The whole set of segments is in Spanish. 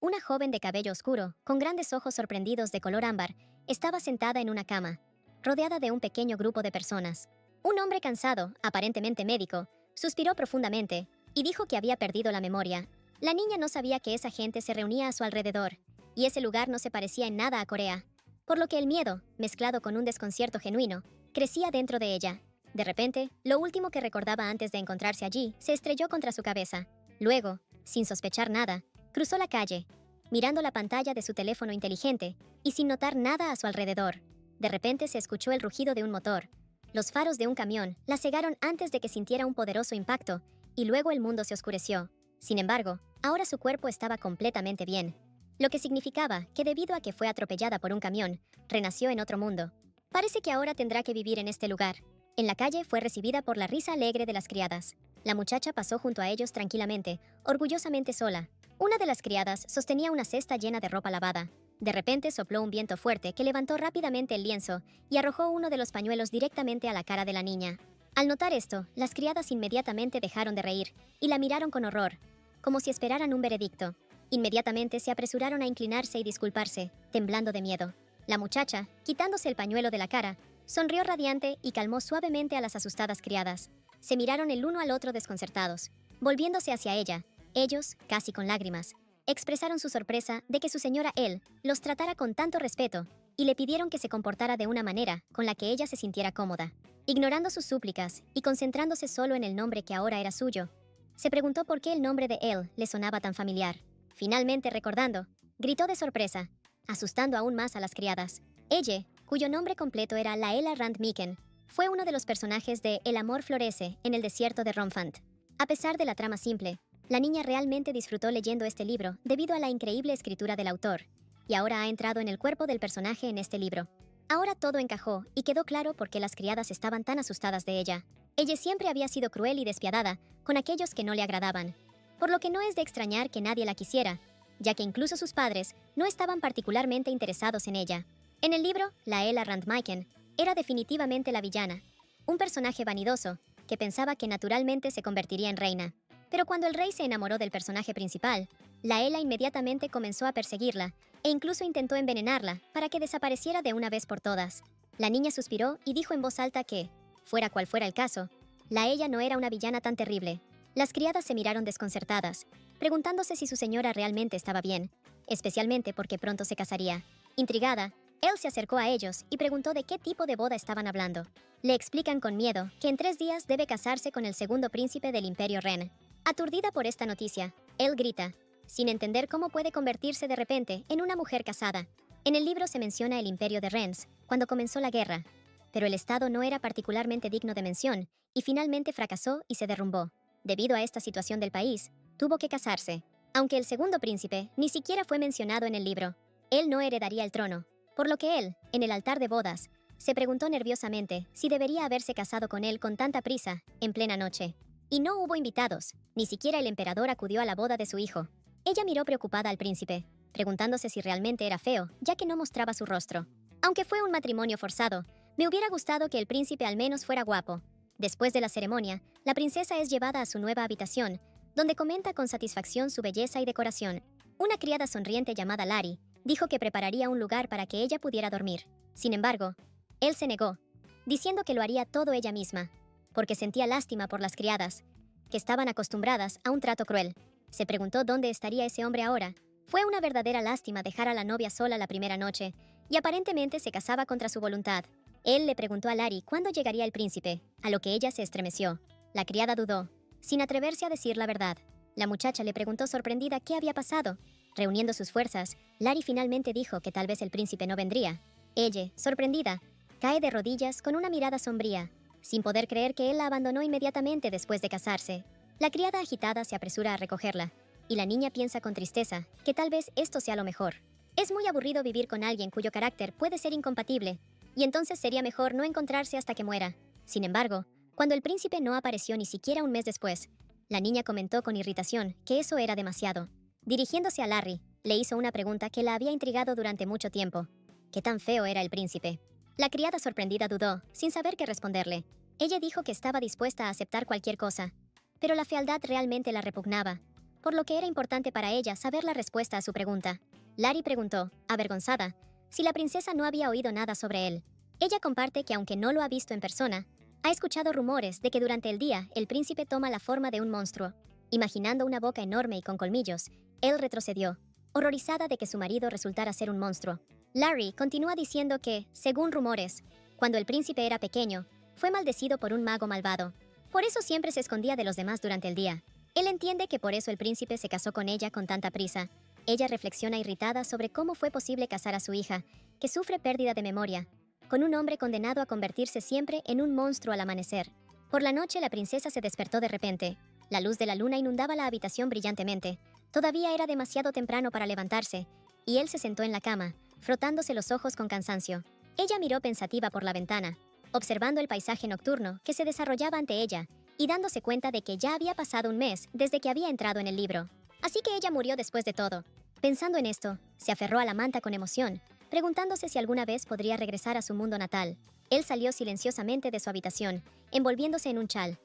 Una joven de cabello oscuro, con grandes ojos sorprendidos de color ámbar, estaba sentada en una cama, rodeada de un pequeño grupo de personas. Un hombre cansado, aparentemente médico, suspiró profundamente y dijo que había perdido la memoria. La niña no sabía que esa gente se reunía a su alrededor, y ese lugar no se parecía en nada a Corea, por lo que el miedo, mezclado con un desconcierto genuino, crecía dentro de ella. De repente, lo último que recordaba antes de encontrarse allí se estrelló contra su cabeza. Luego, sin sospechar nada, cruzó la calle, mirando la pantalla de su teléfono inteligente y sin notar nada a su alrededor. De repente se escuchó el rugido de un motor. Los faros de un camión la cegaron antes de que sintiera un poderoso impacto, y luego el mundo se oscureció. Sin embargo, ahora su cuerpo estaba completamente bien, lo que significaba que debido a que fue atropellada por un camión, renació en otro mundo. Parece que ahora tendrá que vivir en este lugar. En la calle fue recibida por la risa alegre de las criadas. La muchacha pasó junto a ellos tranquilamente, orgullosamente sola. Una de las criadas sostenía una cesta llena de ropa lavada. De repente sopló un viento fuerte que levantó rápidamente el lienzo y arrojó uno de los pañuelos directamente a la cara de la niña. Al notar esto, las criadas inmediatamente dejaron de reír y la miraron con horror, como si esperaran un veredicto. Inmediatamente se apresuraron a inclinarse y disculparse, temblando de miedo. La muchacha, quitándose el pañuelo de la cara, sonrió radiante y calmó suavemente a las asustadas criadas. Se miraron el uno al otro desconcertados. Volviéndose hacia ella, ellos, casi con lágrimas, expresaron su sorpresa de que su señora él los tratara con tanto respeto y le pidieron que se comportara de una manera con la que ella se sintiera cómoda. Ignorando sus súplicas y concentrándose solo en el nombre que ahora era suyo, se preguntó por qué el nombre de él le sonaba tan familiar. Finalmente recordando, gritó de sorpresa, asustando aún más a las criadas. Ella, cuyo nombre completo era Laela Rand Miken, fue uno de los personajes de El amor florece en el desierto de Romfant. A pesar de la trama simple, la niña realmente disfrutó leyendo este libro debido a la increíble escritura del autor, y ahora ha entrado en el cuerpo del personaje en este libro. Ahora todo encajó y quedó claro por qué las criadas estaban tan asustadas de ella. Ella siempre había sido cruel y despiadada con aquellos que no le agradaban, por lo que no es de extrañar que nadie la quisiera, ya que incluso sus padres no estaban particularmente interesados en ella. En el libro, Laela Rand Miken era definitivamente la villana, un personaje vanidoso que pensaba que naturalmente se convertiría en reina. Pero cuando el rey se enamoró del personaje principal, Laela inmediatamente comenzó a perseguirla e incluso intentó envenenarla para que desapareciera de una vez por todas. La niña suspiró y dijo en voz alta que, fuera cual fuera el caso, Laela no era una villana tan terrible. Las criadas se miraron desconcertadas, preguntándose si su señora realmente estaba bien, especialmente porque pronto se casaría. Intrigada, él se acercó a ellos y preguntó de qué tipo de boda estaban hablando. Le explican con miedo que en 3 días debe casarse con el segundo príncipe del Imperio Ren. Aturdida por esta noticia, él grita, sin entender cómo puede convertirse de repente en una mujer casada. En el libro se menciona el Imperio de Rens, cuando comenzó la guerra, pero el estado no era particularmente digno de mención y finalmente fracasó y se derrumbó. Debido a esta situación del país, tuvo que casarse. Aunque el segundo príncipe ni siquiera fue mencionado en el libro, él no heredaría el trono, por lo que él, en el altar de bodas, se preguntó nerviosamente si debería haberse casado con él con tanta prisa, en plena noche. Y no hubo invitados, ni siquiera el emperador acudió a la boda de su hijo. Ella miró preocupada al príncipe, preguntándose si realmente era feo, ya que no mostraba su rostro. Aunque fue un matrimonio forzado, me hubiera gustado que el príncipe al menos fuera guapo. Después de la ceremonia, la princesa es llevada a su nueva habitación, donde comenta con satisfacción su belleza y decoración. Una criada sonriente llamada Lari dijo que prepararía un lugar para que ella pudiera dormir. Sin embargo, él se negó, diciendo que lo haría todo ella misma, porque sentía lástima por las criadas, que estaban acostumbradas a un trato cruel. Se preguntó dónde estaría ese hombre ahora. Fue una verdadera lástima dejar a la novia sola la primera noche, y aparentemente se casaba contra su voluntad. Él le preguntó a Lari cuándo llegaría el príncipe, a lo que ella se estremeció. La criada dudó, sin atreverse a decir la verdad. La muchacha le preguntó sorprendida qué había pasado. Reuniendo sus fuerzas, Lari finalmente dijo que tal vez el príncipe no vendría. Ella, sorprendida, cae de rodillas con una mirada sombría, sin poder creer que él la abandonó inmediatamente después de casarse. La criada agitada se apresura a recogerla, y la niña piensa con tristeza que tal vez esto sea lo mejor. Es muy aburrido vivir con alguien cuyo carácter puede ser incompatible, y entonces sería mejor no encontrarse hasta que muera. Sin embargo, cuando el príncipe no apareció ni siquiera un mes después, la niña comentó con irritación que eso era demasiado. Dirigiéndose a Larry, le hizo una pregunta que la había intrigado durante mucho tiempo. ¿Qué tan feo era el príncipe? La criada sorprendida dudó, sin saber qué responderle. Ella dijo que estaba dispuesta a aceptar cualquier cosa, pero la fealdad realmente la repugnaba, por lo que era importante para ella saber la respuesta a su pregunta. Lari preguntó, avergonzada, si la princesa no había oído nada sobre él. Ella comparte que aunque no lo ha visto en persona, ha escuchado rumores de que durante el día el príncipe toma la forma de un monstruo. Imaginando una boca enorme y con colmillos, él retrocedió, horrorizada de que su marido resultara ser un monstruo. Larry continúa diciendo que, según rumores, cuando el príncipe era pequeño, fue maldecido por un mago malvado. Por eso siempre se escondía de los demás durante el día. Él entiende que por eso el príncipe se casó con ella con tanta prisa. Ella reflexiona irritada sobre cómo fue posible casar a su hija, que sufre pérdida de memoria, con un hombre condenado a convertirse siempre en un monstruo al amanecer. Por la noche la princesa se despertó de repente. La luz de la luna inundaba la habitación brillantemente. Todavía era demasiado temprano para levantarse, y él se sentó en la cama, frotándose los ojos con cansancio. Ella miró pensativa por la ventana, observando el paisaje nocturno que se desarrollaba ante ella, y dándose cuenta de que ya había pasado un mes desde que había entrado en el libro. Así que ella murió después de todo. Pensando en esto, se aferró a la manta con emoción, preguntándose si alguna vez podría regresar a su mundo natal. Él salió silenciosamente de su habitación, envolviéndose en un chal.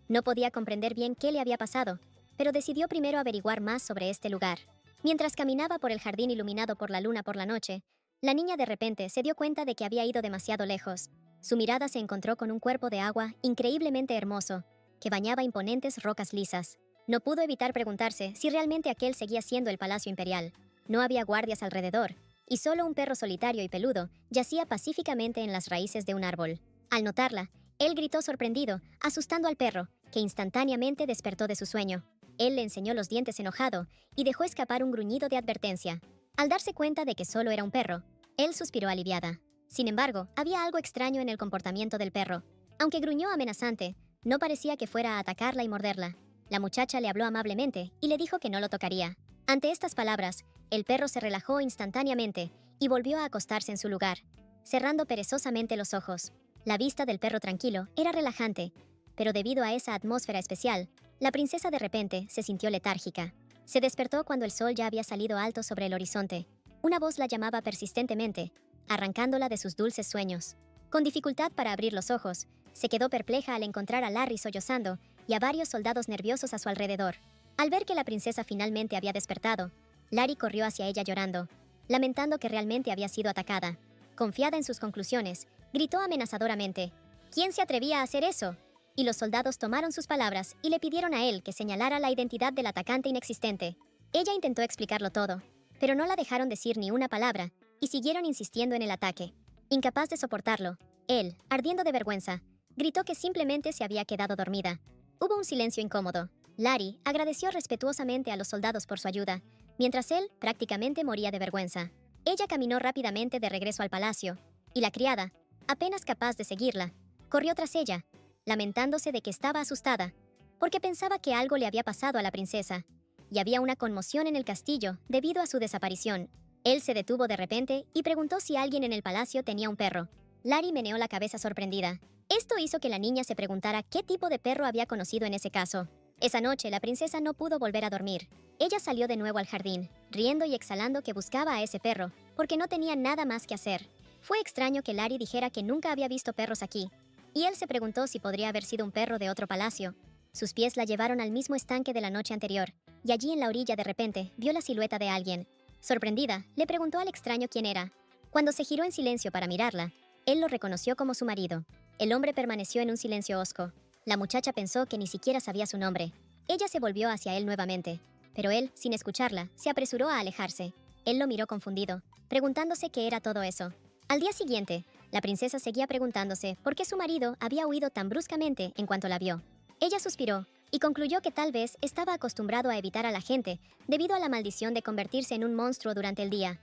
No podía comprender bien qué le había pasado, pero decidió primero averiguar más sobre este lugar. Mientras caminaba por el jardín iluminado por la luna por la noche, la niña de repente se dio cuenta de que había ido demasiado lejos. Su mirada se encontró con un cuerpo de agua increíblemente hermoso, que bañaba imponentes rocas lisas. No pudo evitar preguntarse si realmente aquel seguía siendo el Palacio Imperial. No había guardias alrededor, y solo un perro solitario y peludo yacía pacíficamente en las raíces de un árbol. Al notarla, él gritó sorprendido, asustando al perro, que instantáneamente despertó de su sueño. Él le enseñó los dientes enojado y dejó escapar un gruñido de advertencia. Al darse cuenta de que solo era un perro, él suspiró aliviada. Sin embargo, había algo extraño en el comportamiento del perro. Aunque gruñó amenazante, no parecía que fuera a atacarla y morderla. La muchacha le habló amablemente y le dijo que no lo tocaría. Ante estas palabras, el perro se relajó instantáneamente y volvió a acostarse en su lugar, cerrando perezosamente los ojos. La vista del perro tranquilo era relajante, pero debido a esa atmósfera especial, la princesa de repente se sintió letárgica. Se despertó cuando el sol ya había salido alto sobre el horizonte. Una voz la llamaba persistentemente, arrancándola de sus dulces sueños. Con dificultad para abrir los ojos, se quedó perpleja al encontrar a Larry sollozando y a varios soldados nerviosos a su alrededor. Al ver que la princesa finalmente había despertado, Larry corrió hacia ella llorando, lamentando que realmente había sido atacada. Confiada en sus conclusiones, gritó amenazadoramente, ¿quién se atrevía a hacer eso? Y los soldados tomaron sus palabras y le pidieron a él que señalara la identidad del atacante inexistente. Ella intentó explicarlo todo, pero no la dejaron decir ni una palabra y siguieron insistiendo en el ataque. Incapaz de soportarlo, él, ardiendo de vergüenza, gritó que simplemente se había quedado dormida. Hubo un silencio incómodo. Larry agradeció respetuosamente a los soldados por su ayuda, mientras él prácticamente moría de vergüenza. Ella caminó rápidamente de regreso al palacio, y la criada, apenas capaz de seguirla, corrió tras ella, lamentándose de que estaba asustada, porque pensaba que algo le había pasado a la princesa, y había una conmoción en el castillo debido a su desaparición. Él se detuvo de repente y preguntó si alguien en el palacio tenía un perro. Larry meneó la cabeza sorprendida. Esto hizo que la niña se preguntara qué tipo de perro había conocido en ese caso. Esa noche la princesa no pudo volver a dormir. Ella salió de nuevo al jardín, riendo y exhalando que buscaba a ese perro, porque no tenía nada más que hacer. Fue extraño que Larry dijera que nunca había visto perros aquí, y él se preguntó si podría haber sido un perro de otro palacio. Sus pies la llevaron al mismo estanque de la noche anterior, y allí en la orilla de repente vio la silueta de alguien. Sorprendida, le preguntó al extraño quién era. Cuando se giró en silencio para mirarla, él lo reconoció como su marido. El hombre permaneció en un silencio hosco. La muchacha pensó que ni siquiera sabía su nombre. Ella se volvió hacia él nuevamente, pero él, sin escucharla, se apresuró a alejarse. Él lo miró confundido, preguntándose qué era todo eso. Al día siguiente, la princesa seguía preguntándose por qué su marido había huido tan bruscamente en cuanto la vio. Ella suspiró y concluyó que tal vez estaba acostumbrado a evitar a la gente debido a la maldición de convertirse en un monstruo durante el día.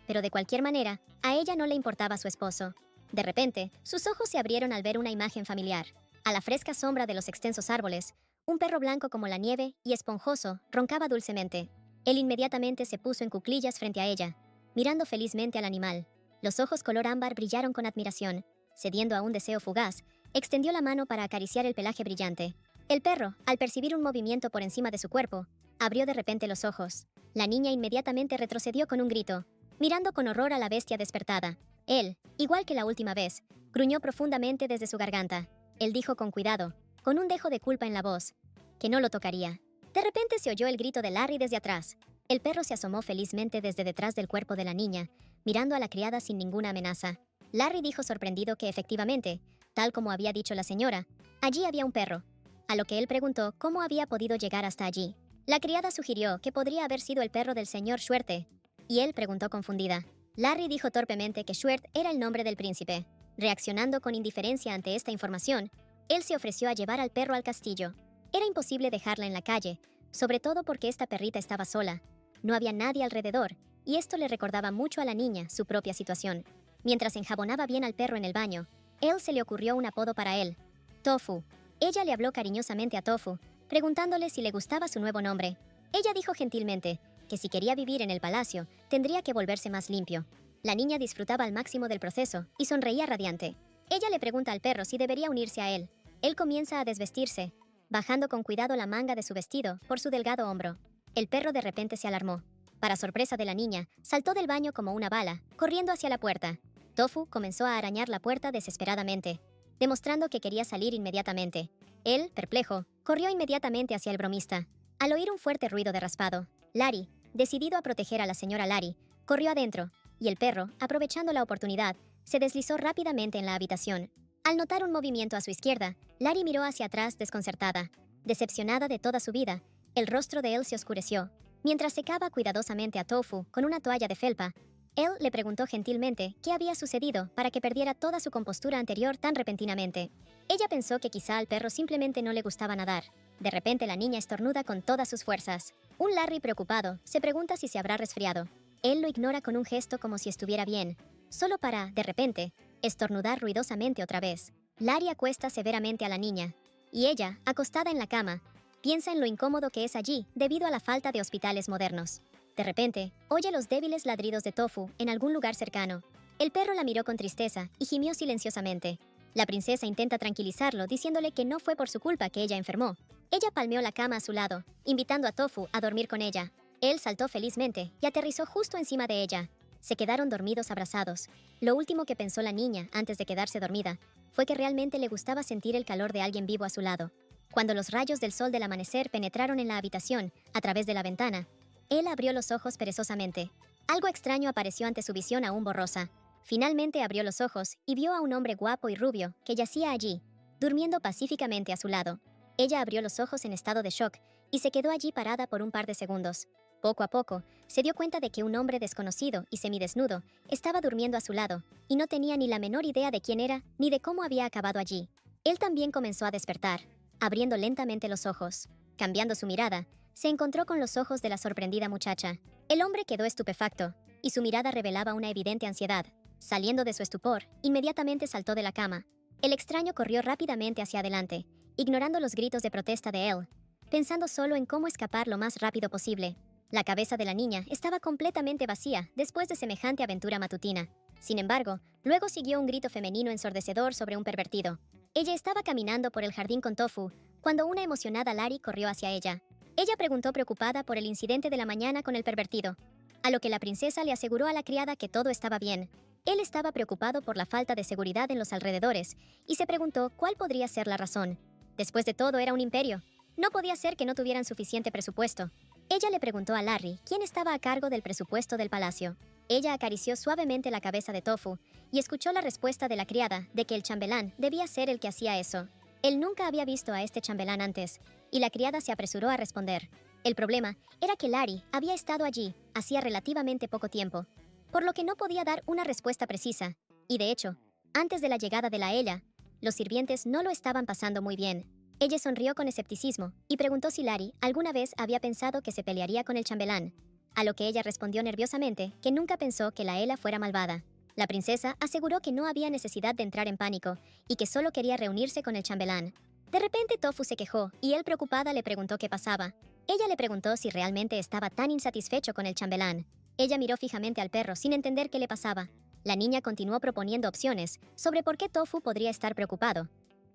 Pero de cualquier manera, a ella no le importaba su esposo. De repente, sus ojos se abrieron al ver una imagen familiar. A la fresca sombra de los extensos árboles, un perro blanco como la nieve y esponjoso roncaba dulcemente. Él inmediatamente se puso en cuclillas frente a ella, mirando felizmente al animal. Los ojos color ámbar brillaron con admiración. Cediendo a un deseo fugaz, extendió la mano para acariciar el pelaje brillante. El perro, al percibir un movimiento por encima de su cuerpo, abrió de repente los ojos. La niña inmediatamente retrocedió con un grito, mirando con horror a la bestia despertada. Él, igual que la última vez, gruñó profundamente desde su garganta. Él dijo con cuidado, con un dejo de culpa en la voz, que no lo tocaría. De repente se oyó el grito de Larry desde atrás. El perro se asomó felizmente desde detrás del cuerpo de la niña, mirando a la criada sin ninguna amenaza. Larry dijo sorprendido que efectivamente, tal como había dicho la señora, allí había un perro, a lo que él preguntó cómo había podido llegar hasta allí. La criada sugirió que podría haber sido el perro del señor Schwerte, y él preguntó confundida. Larry dijo torpemente que Schwert era el nombre del príncipe. Reaccionando con indiferencia ante esta información, él se ofreció a llevar al perro al castillo. Era imposible dejarla en la calle, sobre todo porque esta perrita estaba sola. No había nadie alrededor, y esto le recordaba mucho a la niña su propia situación. Mientras enjabonaba bien al perro en el baño, él se le ocurrió un apodo para él: Tofu. Ella le habló cariñosamente a Tofu, preguntándole si le gustaba su nuevo nombre. Ella dijo gentilmente que si quería vivir en el palacio, tendría que volverse más limpio. La niña disfrutaba al máximo del proceso y sonreía radiante. Ella le pregunta al perro si debería unirse a él. Él comienza a desvestirse, bajando con cuidado la manga de su vestido por su delgado hombro. El perro de repente se alarmó. Para sorpresa de la niña, saltó del baño como una bala, corriendo hacia la puerta. Tofu comenzó a arañar la puerta desesperadamente, demostrando que quería salir inmediatamente. Él, perplejo, corrió inmediatamente hacia el bromista. Al oír un fuerte ruido de raspado, Larry, decidido a proteger a la señora Larry, corrió adentro, y el perro, aprovechando la oportunidad, se deslizó rápidamente en la habitación. Al notar un movimiento a su izquierda, Larry miró hacia atrás desconcertada. Decepcionada de toda su vida, el rostro de él se oscureció. Mientras secaba cuidadosamente a Tofu con una toalla de felpa, él le preguntó gentilmente qué había sucedido para que perdiera toda su compostura anterior tan repentinamente. Ella pensó que quizá al perro simplemente no le gustaba nadar. De repente la niña estornuda con todas sus fuerzas. Un Larry preocupado se pregunta si se habrá resfriado. Él lo ignora con un gesto como si estuviera bien, solo para, de repente, estornudar ruidosamente otra vez. Larry acuesta severamente a la niña, y ella, acostada en la cama, piensa en lo incómodo que es allí debido a la falta de hospitales modernos. De repente, oye los débiles ladridos de Tofu en algún lugar cercano. El perro la miró con tristeza y gimió silenciosamente. La princesa intenta tranquilizarlo diciéndole que no fue por su culpa que ella enfermó. Ella palmeó la cama a su lado, invitando a Tofu a dormir con ella. Él saltó felizmente y aterrizó justo encima de ella. Se quedaron dormidos abrazados. Lo último que pensó la niña antes de quedarse dormida fue que realmente le gustaba sentir el calor de alguien vivo a su lado. Cuando los rayos del sol del amanecer penetraron en la habitación, a través de la ventana, él abrió los ojos perezosamente. Algo extraño apareció ante su visión aún borrosa. Finalmente abrió los ojos y vio a un hombre guapo y rubio que yacía allí, durmiendo pacíficamente a su lado. Ella abrió los ojos en estado de shock y se quedó allí parada por un par de segundos. Poco a poco, se dio cuenta de que un hombre desconocido y semidesnudo estaba durmiendo a su lado, y no tenía ni la menor idea de quién era ni de cómo había acabado allí. Él también comenzó a despertar, abriendo lentamente los ojos. Cambiando su mirada, se encontró con los ojos de la sorprendida muchacha. El hombre quedó estupefacto, y su mirada revelaba una evidente ansiedad. Saliendo de su estupor, inmediatamente saltó de la cama. El extraño corrió rápidamente hacia adelante, ignorando los gritos de protesta de él, pensando solo en cómo escapar lo más rápido posible. La cabeza de la niña estaba completamente vacía después de semejante aventura matutina. Sin embargo, luego siguió un grito femenino ensordecedor sobre un pervertido. Ella estaba caminando por el jardín con Tofu, cuando una emocionada Larry corrió hacia ella. Ella preguntó preocupada por el incidente de la mañana con el pervertido, a lo que la princesa le aseguró a la criada que todo estaba bien. Él estaba preocupado por la falta de seguridad en los alrededores y se preguntó cuál podría ser la razón. Después de todo, era un imperio. No podía ser que no tuvieran suficiente presupuesto. Ella le preguntó a Larry quién estaba a cargo del presupuesto del palacio. Ella acarició suavemente la cabeza de Tofu y escuchó la respuesta de la criada de que el chambelán debía ser el que hacía eso. Él nunca había visto a este chambelán antes, y la criada se apresuró a responder. El problema era que Larry había estado allí hacía relativamente poco tiempo, por lo que no podía dar una respuesta precisa, y de hecho, antes de la llegada de la Ella, los sirvientes no lo estaban pasando muy bien. Ella sonrió con escepticismo y preguntó si Larry alguna vez había pensado que se pelearía con el chambelán, a lo que ella respondió nerviosamente que nunca pensó que la Ella fuera malvada. La princesa aseguró que no había necesidad de entrar en pánico y que solo quería reunirse con el chambelán. De repente Tofu se quejó y él preocupada le preguntó qué pasaba. Ella le preguntó si realmente estaba tan insatisfecho con el chambelán. Ella miró fijamente al perro sin entender qué le pasaba. La niña continuó proponiendo opciones sobre por qué Tofu podría estar preocupado,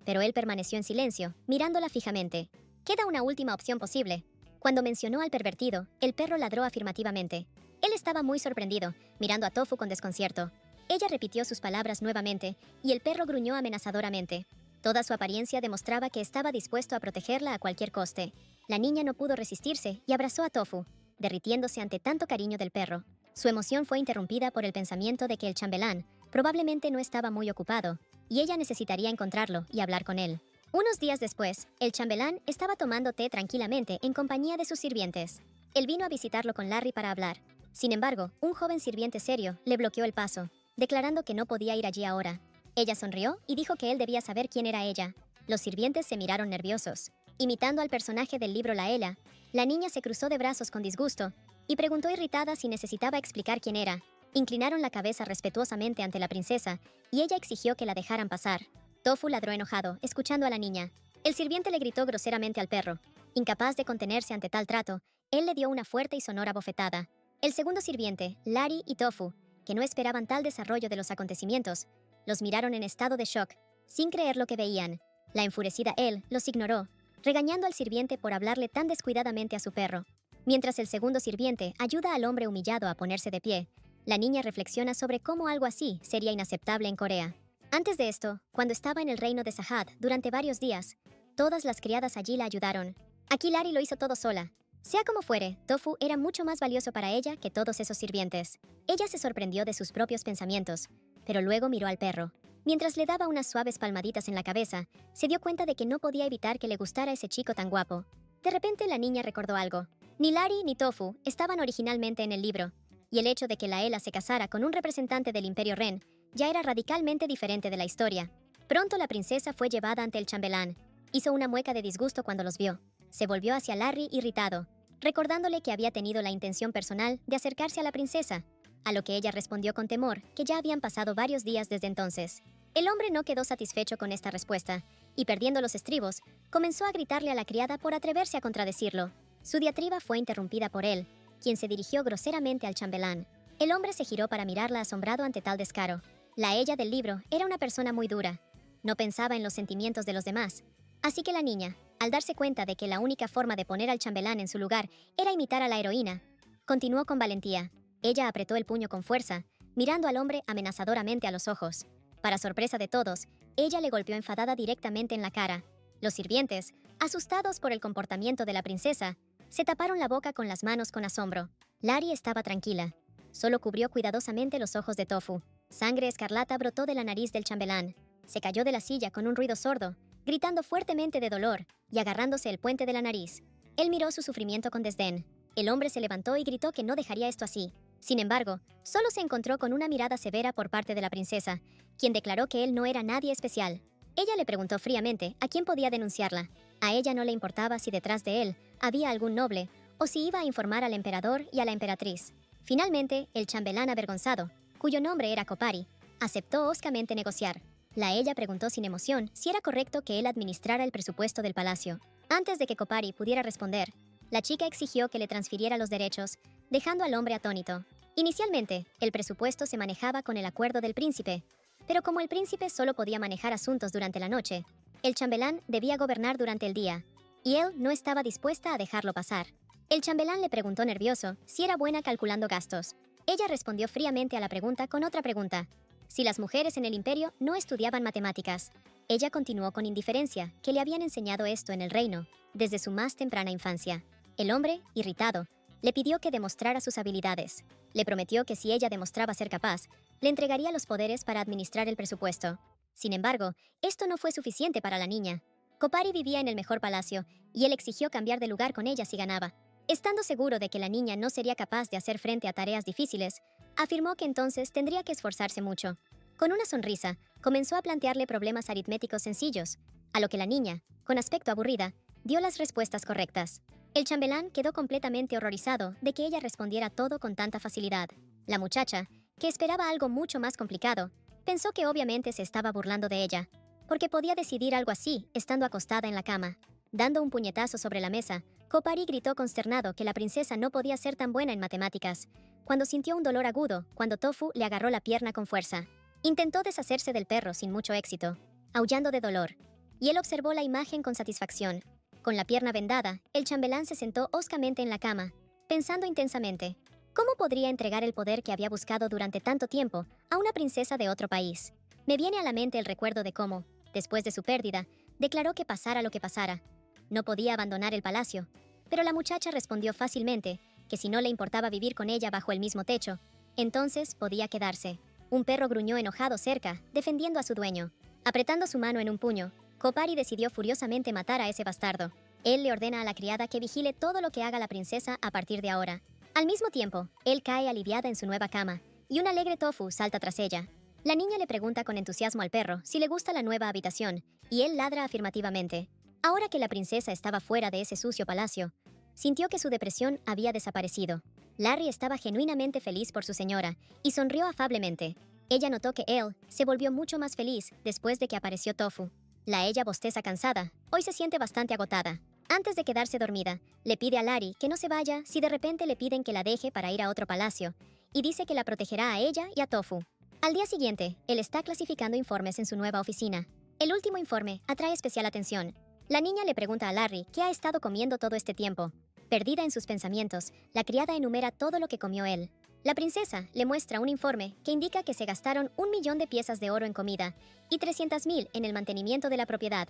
pero él permaneció en silencio, mirándola fijamente. Queda una última opción posible. Cuando mencionó al pervertido, el perro ladró afirmativamente. Él estaba muy sorprendido, mirando a Tofu con desconcierto. Ella repitió sus palabras nuevamente, y el perro gruñó amenazadoramente. Toda su apariencia demostraba que estaba dispuesto a protegerla a cualquier coste. La niña no pudo resistirse y abrazó a Tofu, derritiéndose ante tanto cariño del perro. Su emoción fue interrumpida por el pensamiento de que el chambelán probablemente no estaba muy ocupado, y ella necesitaría encontrarlo y hablar con él. Unos días después, el chambelán estaba tomando té tranquilamente en compañía de sus sirvientes. Él vino a visitarlo con Larry para hablar. Sin embargo, un joven sirviente serio le bloqueó el paso, declarando que no podía ir allí ahora. Ella sonrió y dijo que él debía saber quién era ella. Los sirvientes se miraron nerviosos. Imitando al personaje del libro Laela, la niña se cruzó de brazos con disgusto y preguntó irritada si necesitaba explicar quién era. Inclinaron la cabeza respetuosamente ante la princesa y ella exigió que la dejaran pasar. Tofu ladró enojado, escuchando a la niña. El sirviente le gritó groseramente al perro. Incapaz de contenerse ante tal trato, él le dio una fuerte y sonora bofetada. El segundo sirviente, Larry y Tofu, que no esperaban tal desarrollo de los acontecimientos, los miraron en estado de shock, sin creer lo que veían. La enfurecida él los ignoró, regañando al sirviente por hablarle tan descuidadamente a su perro. Mientras el segundo sirviente ayuda al hombre humillado a ponerse de pie, la niña reflexiona sobre cómo algo así sería inaceptable en Corea. Antes de esto, cuando estaba en el reino de Sahad durante varios días, todas las criadas allí la ayudaron. Aquí Larry lo hizo todo sola. Sea como fuere, Tofu era mucho más valioso para ella que todos esos sirvientes. Ella se sorprendió de sus propios pensamientos, pero luego miró al perro. Mientras le daba unas suaves palmaditas en la cabeza, se dio cuenta de que no podía evitar que le gustara ese chico tan guapo. De repente la niña recordó algo. Ni Larry ni Tofu estaban originalmente en el libro, y el hecho de que Laela se casara con un representante del Imperio Ren ya era radicalmente diferente de la historia. Pronto la princesa fue llevada ante el chambelán. Hizo una mueca de disgusto cuando los vio. Se volvió hacia Larry irritado, recordándole que había tenido la intención personal de acercarse a la princesa, a lo que ella respondió con temor que ya habían pasado varios días desde entonces. El hombre no quedó satisfecho con esta respuesta, y perdiendo los estribos, comenzó a gritarle a la criada por atreverse a contradecirlo. Su diatriba fue interrumpida por él, quien se dirigió groseramente al chambelán. El hombre se giró para mirarla asombrado ante tal descaro. La ella del libro era una persona muy dura. No pensaba en los sentimientos de los demás. Así que la niña, al darse cuenta de que la única forma de poner al chambelán en su lugar era imitar a la heroína, continuó con valentía. Ella apretó el puño con fuerza, mirando al hombre amenazadoramente a los ojos. Para sorpresa de todos, ella le golpeó enfadada directamente en la cara. Los sirvientes, asustados por el comportamiento de la princesa, se taparon la boca con las manos con asombro. Larry estaba tranquila. Solo cubrió cuidadosamente los ojos de Tofu. Sangre escarlata brotó de la nariz del chambelán. Se cayó de la silla con un ruido sordo, gritando fuertemente de dolor y agarrándose el puente de la nariz. Él miró su sufrimiento con desdén. El hombre se levantó y gritó que no dejaría esto así. Sin embargo, solo se encontró con una mirada severa por parte de la princesa, quien declaró que él no era nadie especial. Ella le preguntó fríamente a quién podía denunciarla. A ella no le importaba si detrás de él había algún noble o si iba a informar al emperador y a la emperatriz. Finalmente, el chambelán avergonzado, cuyo nombre era Kopari, aceptó hoscamente negociar. La ella preguntó sin emoción si era correcto que él administrara el presupuesto del palacio. Antes de que Kopari pudiera responder, la chica exigió que le transfiriera los derechos, dejando al hombre atónito. Inicialmente, el presupuesto se manejaba con el acuerdo del príncipe, pero como el príncipe solo podía manejar asuntos durante la noche, el chambelán debía gobernar durante el día, y él no estaba dispuesta a dejarlo pasar. El chambelán le preguntó nervioso si era buena calculando gastos. Ella respondió fríamente a la pregunta con otra pregunta: si las mujeres en el imperio no estudiaban matemáticas. Ella continuó con indiferencia, que le habían enseñado esto en el reino, desde su más temprana infancia. El hombre, irritado, le pidió que demostrara sus habilidades. Le prometió que si ella demostraba ser capaz, le entregaría los poderes para administrar el presupuesto. Sin embargo, esto no fue suficiente para la niña. Kopari vivía en el mejor palacio, y él exigió cambiar de lugar con ella si ganaba. Estando seguro de que la niña no sería capaz de hacer frente a tareas difíciles, afirmó que entonces tendría que esforzarse mucho. Con una sonrisa, comenzó a plantearle problemas aritméticos sencillos, a lo que la niña, con aspecto aburrida, dio las respuestas correctas. El chambelán quedó completamente horrorizado de que ella respondiera todo con tanta facilidad. La muchacha, que esperaba algo mucho más complicado, pensó que obviamente se estaba burlando de ella, porque podía decidir algo así estando acostada en la cama. Dando un puñetazo sobre la mesa, Kopari gritó consternado que la princesa no podía ser tan buena en matemáticas, cuando sintió un dolor agudo cuando Tofu le agarró la pierna con fuerza. Intentó deshacerse del perro sin mucho éxito, aullando de dolor, y él observó la imagen con satisfacción. Con la pierna vendada, el chambelán se sentó hoscamente en la cama, pensando intensamente: ¿cómo podría entregar el poder que había buscado durante tanto tiempo a una princesa de otro país? Me viene a la mente el recuerdo de cómo, después de su pérdida, declaró que pasara lo que pasara, no podía abandonar el palacio. Pero la muchacha respondió fácilmente que si no le importaba vivir con ella bajo el mismo techo, entonces podía quedarse. Un perro gruñó enojado cerca, defendiendo a su dueño. Apretando su mano en un puño, Kopari decidió furiosamente matar a ese bastardo. Él le ordena a la criada que vigile todo lo que haga la princesa a partir de ahora. Al mismo tiempo, él cae aliviada en su nueva cama, y un alegre Tofu salta tras ella. La niña le pregunta con entusiasmo al perro si le gusta la nueva habitación, y él ladra afirmativamente. Ahora que la princesa estaba fuera de ese sucio palacio, sintió que su depresión había desaparecido. Larry estaba genuinamente feliz por su señora, y sonrió afablemente. Ella notó que él se volvió mucho más feliz después de que apareció Tofu. La ella bosteza cansada, hoy se siente bastante agotada. Antes de quedarse dormida, le pide a Larry que no se vaya si de repente le piden que la deje para ir a otro palacio, y dice que la protegerá a ella y a Tofu. Al día siguiente, él está clasificando informes en su nueva oficina. El último informe atrae especial atención. La niña le pregunta a Larry qué ha estado comiendo todo este tiempo. Perdida en sus pensamientos, la criada enumera todo lo que comió él. La princesa le muestra un informe que indica que se gastaron 1.000.000 de piezas de oro en comida y 300.000 en el mantenimiento de la propiedad.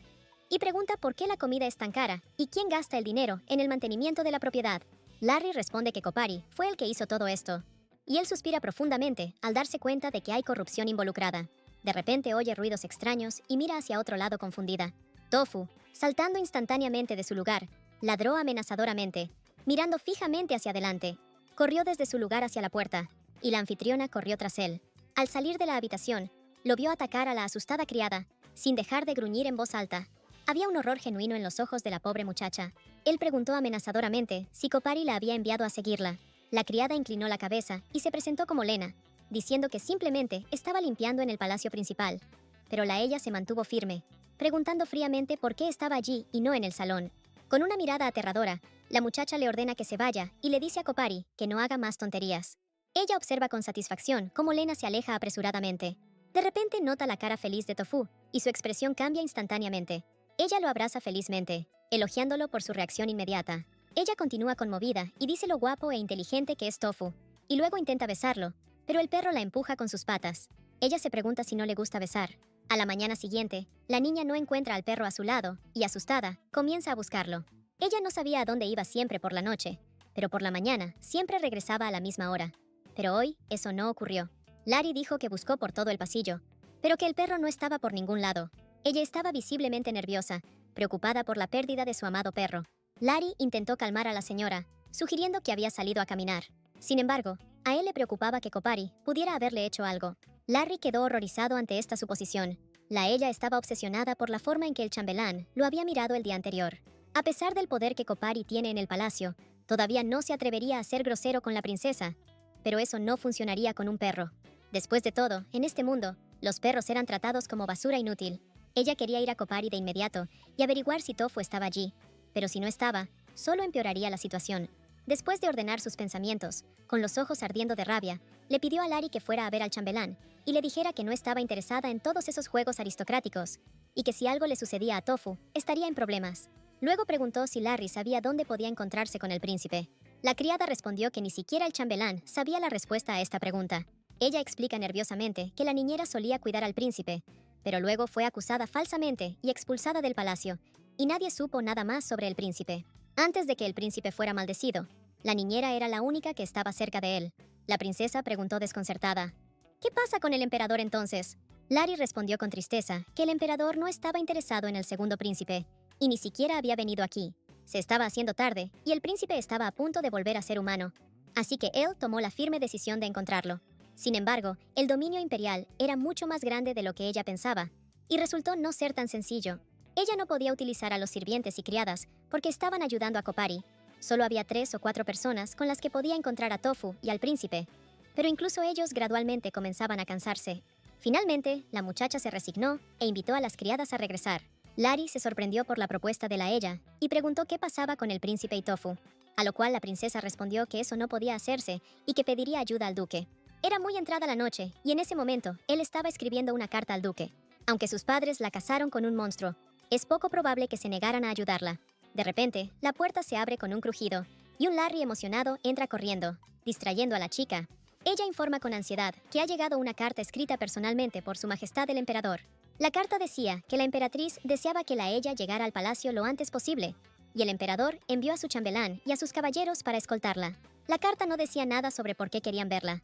Y pregunta por qué la comida es tan cara y quién gasta el dinero en el mantenimiento de la propiedad. Larry responde que Kopari fue el que hizo todo esto. Y él suspira profundamente al darse cuenta de que hay corrupción involucrada. De repente oye ruidos extraños y mira hacia otro lado confundida. Tofu, saltando instantáneamente de su lugar, ladró amenazadoramente, mirando fijamente hacia adelante. Corrió desde su lugar hacia la puerta, y la anfitriona corrió tras él. Al salir de la habitación, lo vio atacar a la asustada criada, sin dejar de gruñir en voz alta. Había un horror genuino en los ojos de la pobre muchacha. Él preguntó amenazadoramente si Kopari la había enviado a seguirla. La criada inclinó la cabeza y se presentó como Lena, diciendo que simplemente estaba limpiando en el palacio principal. Pero la ella se mantuvo firme, preguntando fríamente por qué estaba allí y no en el salón. Con una mirada aterradora, la muchacha le ordena que se vaya y le dice a Kopari que no haga más tonterías. Ella observa con satisfacción cómo Lena se aleja apresuradamente. De repente nota la cara feliz de Tofu y su expresión cambia instantáneamente. Ella lo abraza felizmente, elogiándolo por su reacción inmediata. Ella continúa conmovida y dice lo guapo e inteligente que es Tofu, y luego intenta besarlo, pero el perro la empuja con sus patas. Ella se pregunta si no le gusta besar. A la mañana siguiente, la niña no encuentra al perro a su lado y, asustada, comienza a buscarlo. Ella no sabía a dónde iba siempre por la noche, pero por la mañana siempre regresaba a la misma hora. Pero hoy eso no ocurrió. Larry dijo que buscó por todo el pasillo, pero que el perro no estaba por ningún lado. Ella estaba visiblemente nerviosa, preocupada por la pérdida de su amado perro. Larry intentó calmar a la señora, sugiriendo que había salido a caminar. Sin embargo, a él le preocupaba que Kopari pudiera haberle hecho algo. Larry quedó horrorizado ante esta suposición. La ella estaba obsesionada por la forma en que el chambelán lo había mirado el día anterior. A pesar del poder que Kopari tiene en el palacio, todavía no se atrevería a ser grosero con la princesa. Pero eso no funcionaría con un perro. Después de todo, en este mundo, los perros eran tratados como basura inútil. Ella quería ir a Kopari de inmediato y averiguar si Tofu estaba allí. Pero si no estaba, solo empeoraría la situación. Después de ordenar sus pensamientos, con los ojos ardiendo de rabia, le pidió a Larry que fuera a ver al chambelán y le dijera que no estaba interesada en todos esos juegos aristocráticos y que si algo le sucedía a Tofu, estaría en problemas. Luego preguntó si Larry sabía dónde podía encontrarse con el príncipe. La criada respondió que ni siquiera el chambelán sabía la respuesta a esta pregunta. Ella explica nerviosamente que la niñera solía cuidar al príncipe, pero luego fue acusada falsamente y expulsada del palacio, y nadie supo nada más sobre el príncipe. Antes de que el príncipe fuera maldecido, la niñera era la única que estaba cerca de él. La princesa preguntó desconcertada: ¿Qué pasa con el emperador entonces? Larry respondió con tristeza que el emperador no estaba interesado en el segundo príncipe, y ni siquiera había venido aquí. Se estaba haciendo tarde, y el príncipe estaba a punto de volver a ser humano. Así que él tomó la firme decisión de encontrarlo. Sin embargo, el dominio imperial era mucho más grande de lo que ella pensaba, y resultó no ser tan sencillo. Ella no podía utilizar a los sirvientes y criadas porque estaban ayudando a Kopari. Solo había 3 o 4 personas con las que podía encontrar a Tofu y al príncipe, pero incluso ellos gradualmente comenzaban a cansarse. Finalmente, la muchacha se resignó e invitó a las criadas a regresar. Larry se sorprendió por la propuesta de la ella y preguntó qué pasaba con el príncipe y Tofu, a lo cual la princesa respondió que eso no podía hacerse y que pediría ayuda al duque. Era muy entrada la noche y en ese momento él estaba escribiendo una carta al duque. Aunque sus padres la casaron con un monstruo, es poco probable que se negaran a ayudarla. De repente, la puerta se abre con un crujido y un Larry emocionado entra corriendo, distrayendo a la chica. Ella informa con ansiedad que ha llegado una carta escrita personalmente por Su Majestad el Emperador. La carta decía que la emperatriz deseaba que la ella llegara al palacio lo antes posible, y el emperador envió a su chambelán y a sus caballeros para escoltarla. La carta no decía nada sobre por qué querían verla,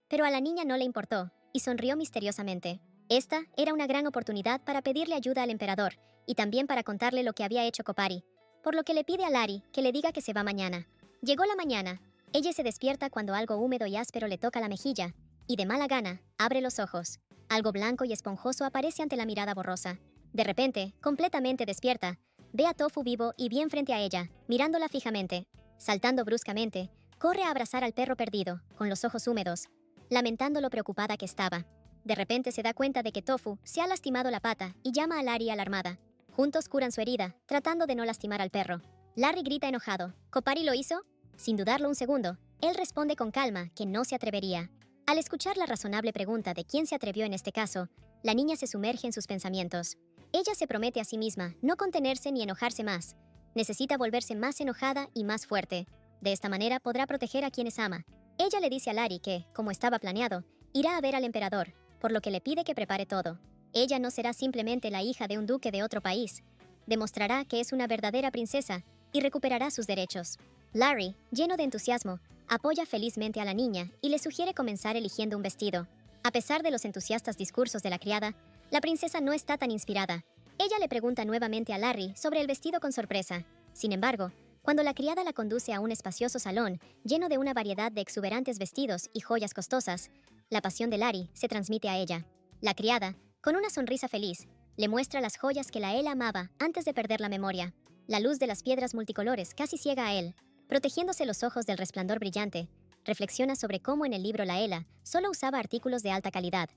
pero a la niña no le importó, y sonrió misteriosamente. Esta era una gran oportunidad para pedirle ayuda al emperador, y también para contarle lo que había hecho Kopari, por lo que le pide a Lari que le diga que se va mañana. Llegó la mañana. Ella se despierta cuando algo húmedo y áspero le toca la mejilla, y de mala gana, abre los ojos. Algo blanco y esponjoso aparece ante la mirada borrosa. De repente, completamente despierta, ve a Tofu vivo y bien frente a ella, mirándola fijamente. Saltando bruscamente, corre a abrazar al perro perdido, con los ojos húmedos, lamentando lo preocupada que estaba. De repente se da cuenta de que Tofu se ha lastimado la pata y llama a Lari alarmada. Juntos curan su herida, tratando de no lastimar al perro. Larry grita enojado. ¿Kopari lo hizo? Sin dudarlo un segundo, él responde con calma que no se atrevería. Al escuchar la razonable pregunta de quién se atrevió en este caso, la niña se sumerge en sus pensamientos. Ella se promete a sí misma no contenerse ni enojarse más. Necesita volverse más enojada y más fuerte. De esta manera podrá proteger a quienes ama. Ella le dice a Lari que, como estaba planeado, irá a ver al emperador, por lo que le pide que prepare todo. Ella no será simplemente la hija de un duque de otro país. Demostrará que es una verdadera princesa y recuperará sus derechos. Larry, lleno de entusiasmo, apoya felizmente a la niña y le sugiere comenzar eligiendo un vestido. A pesar de los entusiastas discursos de la criada, la princesa no está tan inspirada. Ella le pregunta nuevamente a Larry sobre el vestido con sorpresa. Sin embargo, cuando la criada la conduce a un espacioso salón lleno de una variedad de exuberantes vestidos y joyas costosas, la pasión de Larry se transmite a ella. La criada, con una sonrisa feliz, le muestra las joyas que la él amaba antes de perder la memoria. La luz de las piedras multicolores casi ciega a él, protegiéndose los ojos del resplandor brillante. Reflexiona sobre cómo en el libro Laela solo usaba artículos de alta calidad,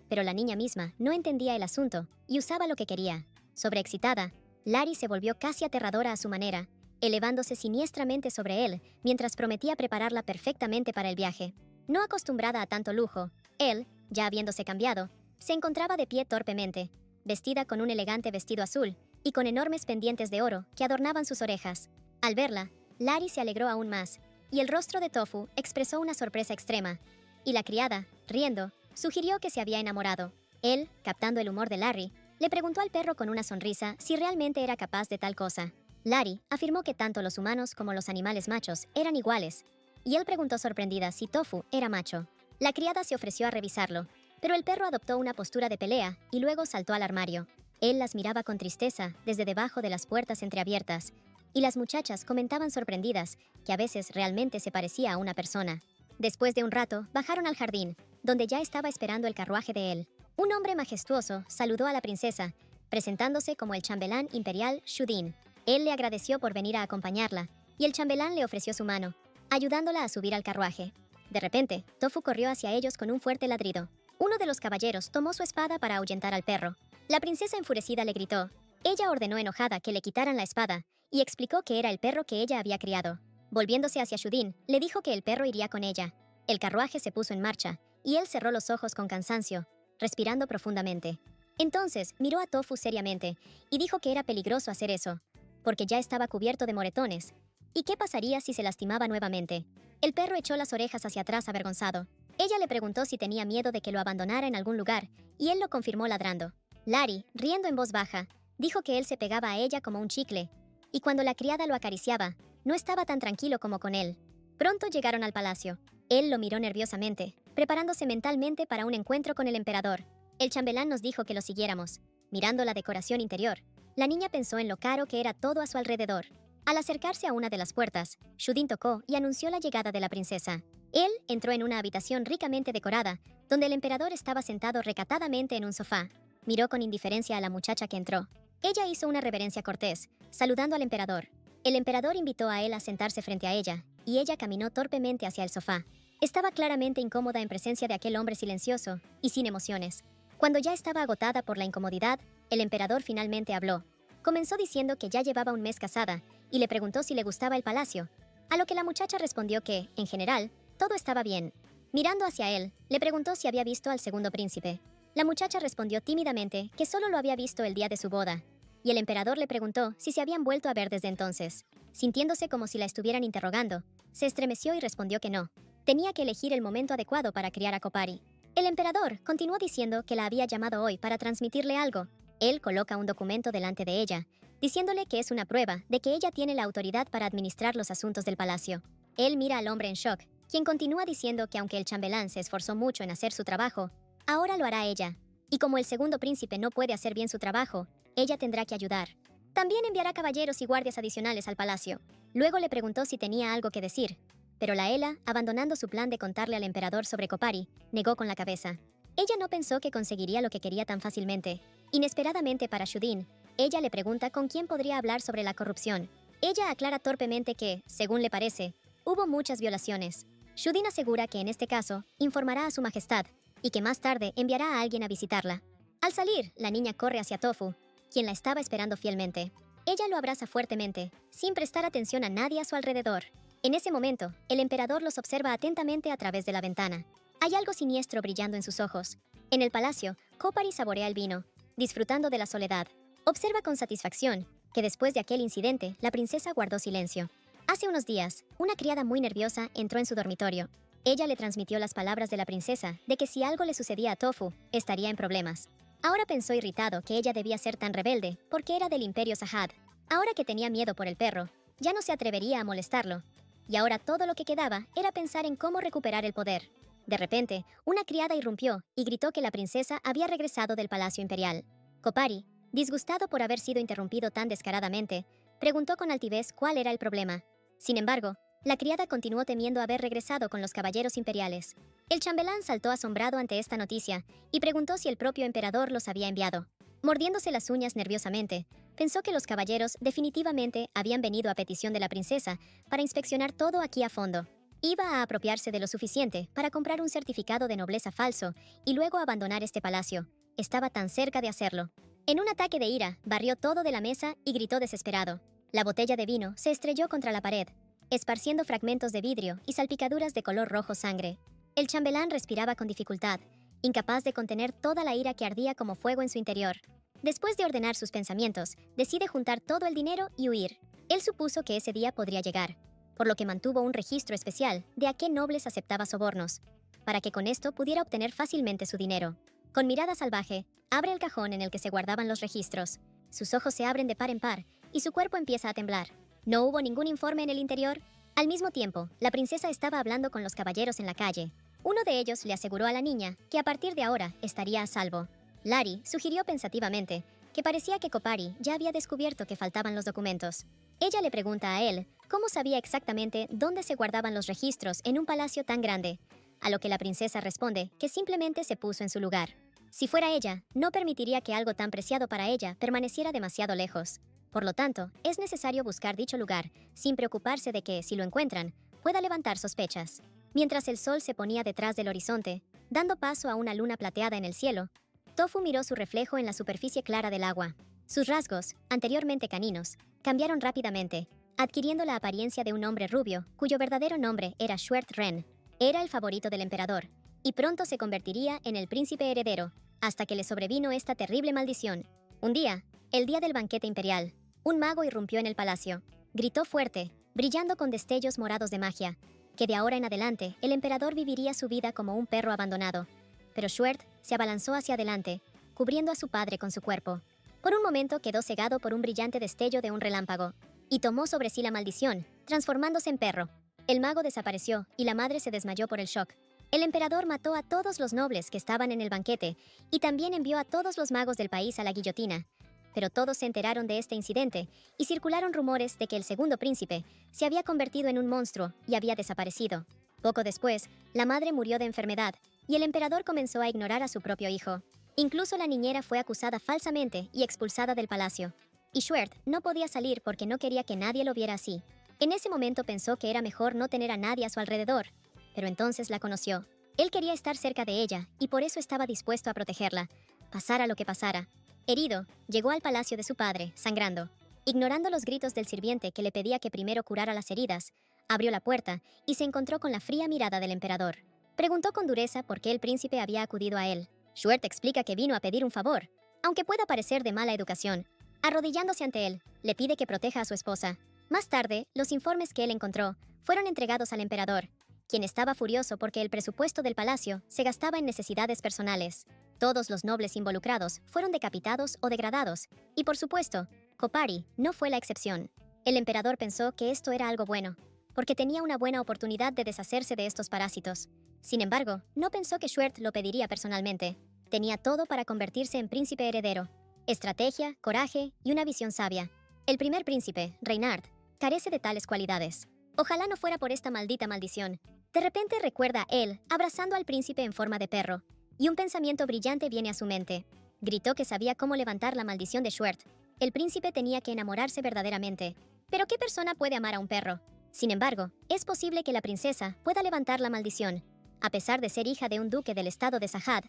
pero la niña misma no entendía el asunto y usaba lo que quería. Sobreexcitada, Lari se volvió casi aterradora a su manera, elevándose siniestramente sobre él mientras prometía prepararla perfectamente para el viaje. No acostumbrada a tanto lujo, él, ya habiéndose cambiado, se encontraba de pie torpemente, vestida con un elegante vestido azul y con enormes pendientes de oro que adornaban sus orejas. Al verla, Lari se alegró aún más, y el rostro de Tofu expresó una sorpresa extrema, y la criada, riendo, sugirió que se había enamorado. Él, captando el humor de Larry, le preguntó al perro con una sonrisa si realmente era capaz de tal cosa. Lari afirmó que tanto los humanos como los animales machos eran iguales, y él preguntó sorprendida si Tofu era macho. La criada se ofreció a revisarlo, pero el perro adoptó una postura de pelea y luego saltó al armario. Él las miraba con tristeza desde debajo de las puertas entreabiertas, y las muchachas comentaban sorprendidas que a veces realmente se parecía a una persona. Después de un rato, bajaron al jardín, donde ya estaba esperando el carruaje de él. Un hombre majestuoso saludó a la princesa, presentándose como el chambelán imperial Shudin. Él le agradeció por venir a acompañarla, y el chambelán le ofreció su mano, ayudándola a subir al carruaje. De repente, Tofu corrió hacia ellos con un fuerte ladrido. Uno de los caballeros tomó su espada para ahuyentar al perro. La princesa enfurecida le gritó. Ella ordenó enojada que le quitaran la espada, y explicó que era el perro que ella había criado. Volviéndose hacia Shudin, le dijo que el perro iría con ella. El carruaje se puso en marcha, y él cerró los ojos con cansancio, respirando profundamente. Entonces miró a Tofu seriamente, y dijo que era peligroso hacer eso, porque ya estaba cubierto de moretones. ¿Y qué pasaría si se lastimaba nuevamente? El perro echó las orejas hacia atrás avergonzado. Ella le preguntó si tenía miedo de que lo abandonara en algún lugar, y él lo confirmó ladrando. Lari, riendo en voz baja, dijo que él se pegaba a ella como un chicle, y cuando la criada lo acariciaba, no estaba tan tranquilo como con él. Pronto llegaron al palacio. Él lo miró nerviosamente, preparándose mentalmente para un encuentro con el emperador. El chambelán nos dijo que lo siguiéramos. Mirando la decoración interior, la niña pensó en lo caro que era todo a su alrededor. Al acercarse a una de las puertas, Shudin tocó y anunció la llegada de la princesa. Él entró en una habitación ricamente decorada, donde el emperador estaba sentado recatadamente en un sofá. Miró con indiferencia a la muchacha que entró. Ella hizo una reverencia cortés, saludando al emperador. El emperador invitó a él a sentarse frente a ella, y ella caminó torpemente hacia el sofá. Estaba claramente incómoda en presencia de aquel hombre silencioso y sin emociones. Cuando ya estaba agotada por la incomodidad, el emperador finalmente habló. Comenzó diciendo que ya llevaba un mes casada, y le preguntó si le gustaba el palacio, a lo que la muchacha respondió que, en general, todo estaba bien. Mirando hacia él, le preguntó si había visto al segundo príncipe. La muchacha respondió tímidamente que solo lo había visto el día de su boda, y el emperador le preguntó si se habían vuelto a ver desde entonces. Sintiéndose como si la estuvieran interrogando, se estremeció y respondió que no. Tenía que elegir el momento adecuado para criar a Kopari. El emperador continuó diciendo que la había llamado hoy para transmitirle algo. Él coloca un documento delante de ella, diciéndole que es una prueba de que ella tiene la autoridad para administrar los asuntos del palacio. Él mira al hombre en shock, quien continúa diciendo que aunque el chambelán se esforzó mucho en hacer su trabajo, ahora lo hará ella. Y como el segundo príncipe no puede hacer bien su trabajo, ella tendrá que ayudar. También enviará caballeros y guardias adicionales al palacio. Luego le preguntó si tenía algo que decir, pero Laela, abandonando su plan de contarle al emperador sobre Kopari, negó con la cabeza. Ella no pensó que conseguiría lo que quería tan fácilmente. Inesperadamente para Shudin, ella le pregunta con quién podría hablar sobre la corrupción. Ella aclara torpemente que, según le parece, hubo muchas violaciones. Shudin asegura que en este caso, informará a su majestad, y que más tarde enviará a alguien a visitarla. Al salir, la niña corre hacia Tofu, quien la estaba esperando fielmente. Ella lo abraza fuertemente, sin prestar atención a nadie a su alrededor. En ese momento, el emperador los observa atentamente a través de la ventana. Hay algo siniestro brillando en sus ojos. En el palacio, Kopari saborea el vino, disfrutando de la soledad. Observa con satisfacción que después de aquel incidente, la princesa guardó silencio. Hace unos días, una criada muy nerviosa entró en su dormitorio. Ella le transmitió las palabras de la princesa de que si algo le sucedía a Tofu, estaría en problemas. Ahora pensó irritado que ella debía ser tan rebelde porque era del imperio Sahad. Ahora que tenía miedo por el perro, ya no se atrevería a molestarlo. Y ahora todo lo que quedaba era pensar en cómo recuperar el poder. De repente, una criada irrumpió y gritó que la princesa había regresado del palacio imperial. Kopari, disgustado por haber sido interrumpido tan descaradamente, preguntó con altivez cuál era el problema. Sin embargo, la criada continuó temiendo haber regresado con los caballeros imperiales. El chambelán saltó asombrado ante esta noticia y preguntó si el propio emperador los había enviado. Mordiéndose las uñas nerviosamente, pensó que los caballeros definitivamente habían venido a petición de la princesa para inspeccionar todo aquí a fondo. Iba a apropiarse de lo suficiente para comprar un certificado de nobleza falso y luego abandonar este palacio. Estaba tan cerca de hacerlo. En un ataque de ira, barrió todo de la mesa y gritó desesperado. La botella de vino se estrelló contra la pared, esparciendo fragmentos de vidrio y salpicaduras de color rojo sangre. El chambelán respiraba con dificultad, incapaz de contener toda la ira que ardía como fuego en su interior. Después de ordenar sus pensamientos, decide juntar todo el dinero y huir. Él supuso que ese día podría llegar, por lo que mantuvo un registro especial de a qué nobles aceptaba sobornos, para que con esto pudiera obtener fácilmente su dinero. Con mirada salvaje, abre el cajón en el que se guardaban los registros. Sus ojos se abren de par en par y su cuerpo empieza a temblar. ¿No hubo ningún informe en el interior? Al mismo tiempo, la princesa estaba hablando con los caballeros en la calle. Uno de ellos le aseguró a la niña que a partir de ahora estaría a salvo. Lari sugirió pensativamente que parecía que Kopari ya había descubierto que faltaban los documentos. Ella le pregunta a él cómo sabía exactamente dónde se guardaban los registros en un palacio tan grande, a lo que la princesa responde que simplemente se puso en su lugar. Si fuera ella, no permitiría que algo tan preciado para ella permaneciera demasiado lejos. Por lo tanto, es necesario buscar dicho lugar, sin preocuparse de que, si lo encuentran, pueda levantar sospechas. Mientras el sol se ponía detrás del horizonte, dando paso a una luna plateada en el cielo, Tofu miró su reflejo en la superficie clara del agua. Sus rasgos, anteriormente caninos, cambiaron rápidamente, adquiriendo la apariencia de un hombre rubio, cuyo verdadero nombre era Schwert Ren. Era el favorito del emperador, y pronto se convertiría en el príncipe heredero, hasta que le sobrevino esta terrible maldición. Un día, el día del banquete imperial, un mago irrumpió en el palacio. Gritó fuerte, brillando con destellos morados de magia, que de ahora en adelante el emperador viviría su vida como un perro abandonado. Pero Schwert se abalanzó hacia adelante, cubriendo a su padre con su cuerpo. Por un momento quedó cegado por un brillante destello de un relámpago, y tomó sobre sí la maldición, transformándose en perro. El mago desapareció y la madre se desmayó por el shock. El emperador mató a todos los nobles que estaban en el banquete y también envió a todos los magos del país a la guillotina. Pero todos se enteraron de este incidente y circularon rumores de que el segundo príncipe se había convertido en un monstruo y había desaparecido. Poco después, la madre murió de enfermedad y el emperador comenzó a ignorar a su propio hijo. Incluso la niñera fue acusada falsamente y expulsada del palacio. Y Schwert no podía salir porque no quería que nadie lo viera así. En ese momento pensó que era mejor no tener a nadie a su alrededor, pero entonces la conoció. Él quería estar cerca de ella y por eso estaba dispuesto a protegerla, pasara lo que pasara. Herido, llegó al palacio de su padre, sangrando. Ignorando los gritos del sirviente que le pedía que primero curara las heridas, abrió la puerta y se encontró con la fría mirada del emperador. Preguntó con dureza por qué el príncipe había acudido a él. Schwert explica que vino a pedir un favor, aunque pueda parecer de mala educación. Arrodillándose ante él, le pide que proteja a su esposa. Más tarde, los informes que él encontró fueron entregados al emperador, quien estaba furioso porque el presupuesto del palacio se gastaba en necesidades personales. Todos los nobles involucrados fueron decapitados o degradados, y por supuesto, Kopari no fue la excepción. El emperador pensó que esto era algo bueno, porque tenía una buena oportunidad de deshacerse de estos parásitos. Sin embargo, no pensó que Schwert lo pediría personalmente. Tenía todo para convertirse en príncipe heredero: estrategia, coraje y una visión sabia. El primer príncipe, Reynard, carece de tales cualidades. Ojalá no fuera por esta maldita maldición. De repente recuerda a él abrazando al príncipe en forma de perro, y un pensamiento brillante viene a su mente. Gritó que sabía cómo levantar la maldición de Schwert. El príncipe tenía que enamorarse verdaderamente. Pero ¿qué persona puede amar a un perro? Sin embargo, es posible que la princesa pueda levantar la maldición, a pesar de ser hija de un duque del estado de Sahad,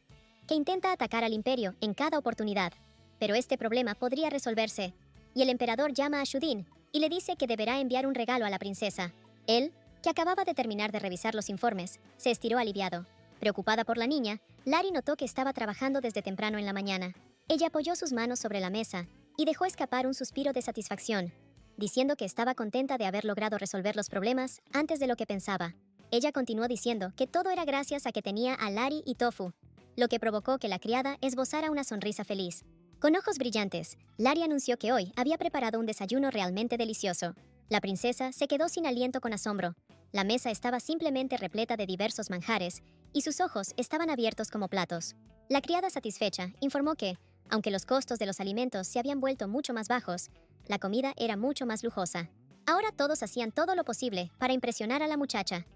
que intenta atacar al imperio en cada oportunidad. Pero este problema podría resolverse, y el emperador llama a Shudin y le dice que deberá enviar un regalo a la princesa. Él, que acababa de terminar de revisar los informes, se estiró aliviado. Preocupada por la niña, Lari notó que estaba trabajando desde temprano en la mañana. Ella apoyó sus manos sobre la mesa y dejó escapar un suspiro de satisfacción, diciendo que estaba contenta de haber logrado resolver los problemas antes de lo que pensaba. Ella continuó diciendo que todo era gracias a que tenía a Lari y Tofu, lo que provocó que la criada esbozara una sonrisa feliz. Con ojos brillantes, Lari anunció que hoy había preparado un desayuno realmente delicioso. La princesa se quedó sin aliento con asombro. La mesa estaba simplemente repleta de diversos manjares, y sus ojos estaban abiertos como platos. La criada, satisfecha, informó que, aunque los costos de los alimentos se habían vuelto mucho más bajos, la comida era mucho más lujosa. Ahora todos hacían todo lo posible para impresionar a la muchacha.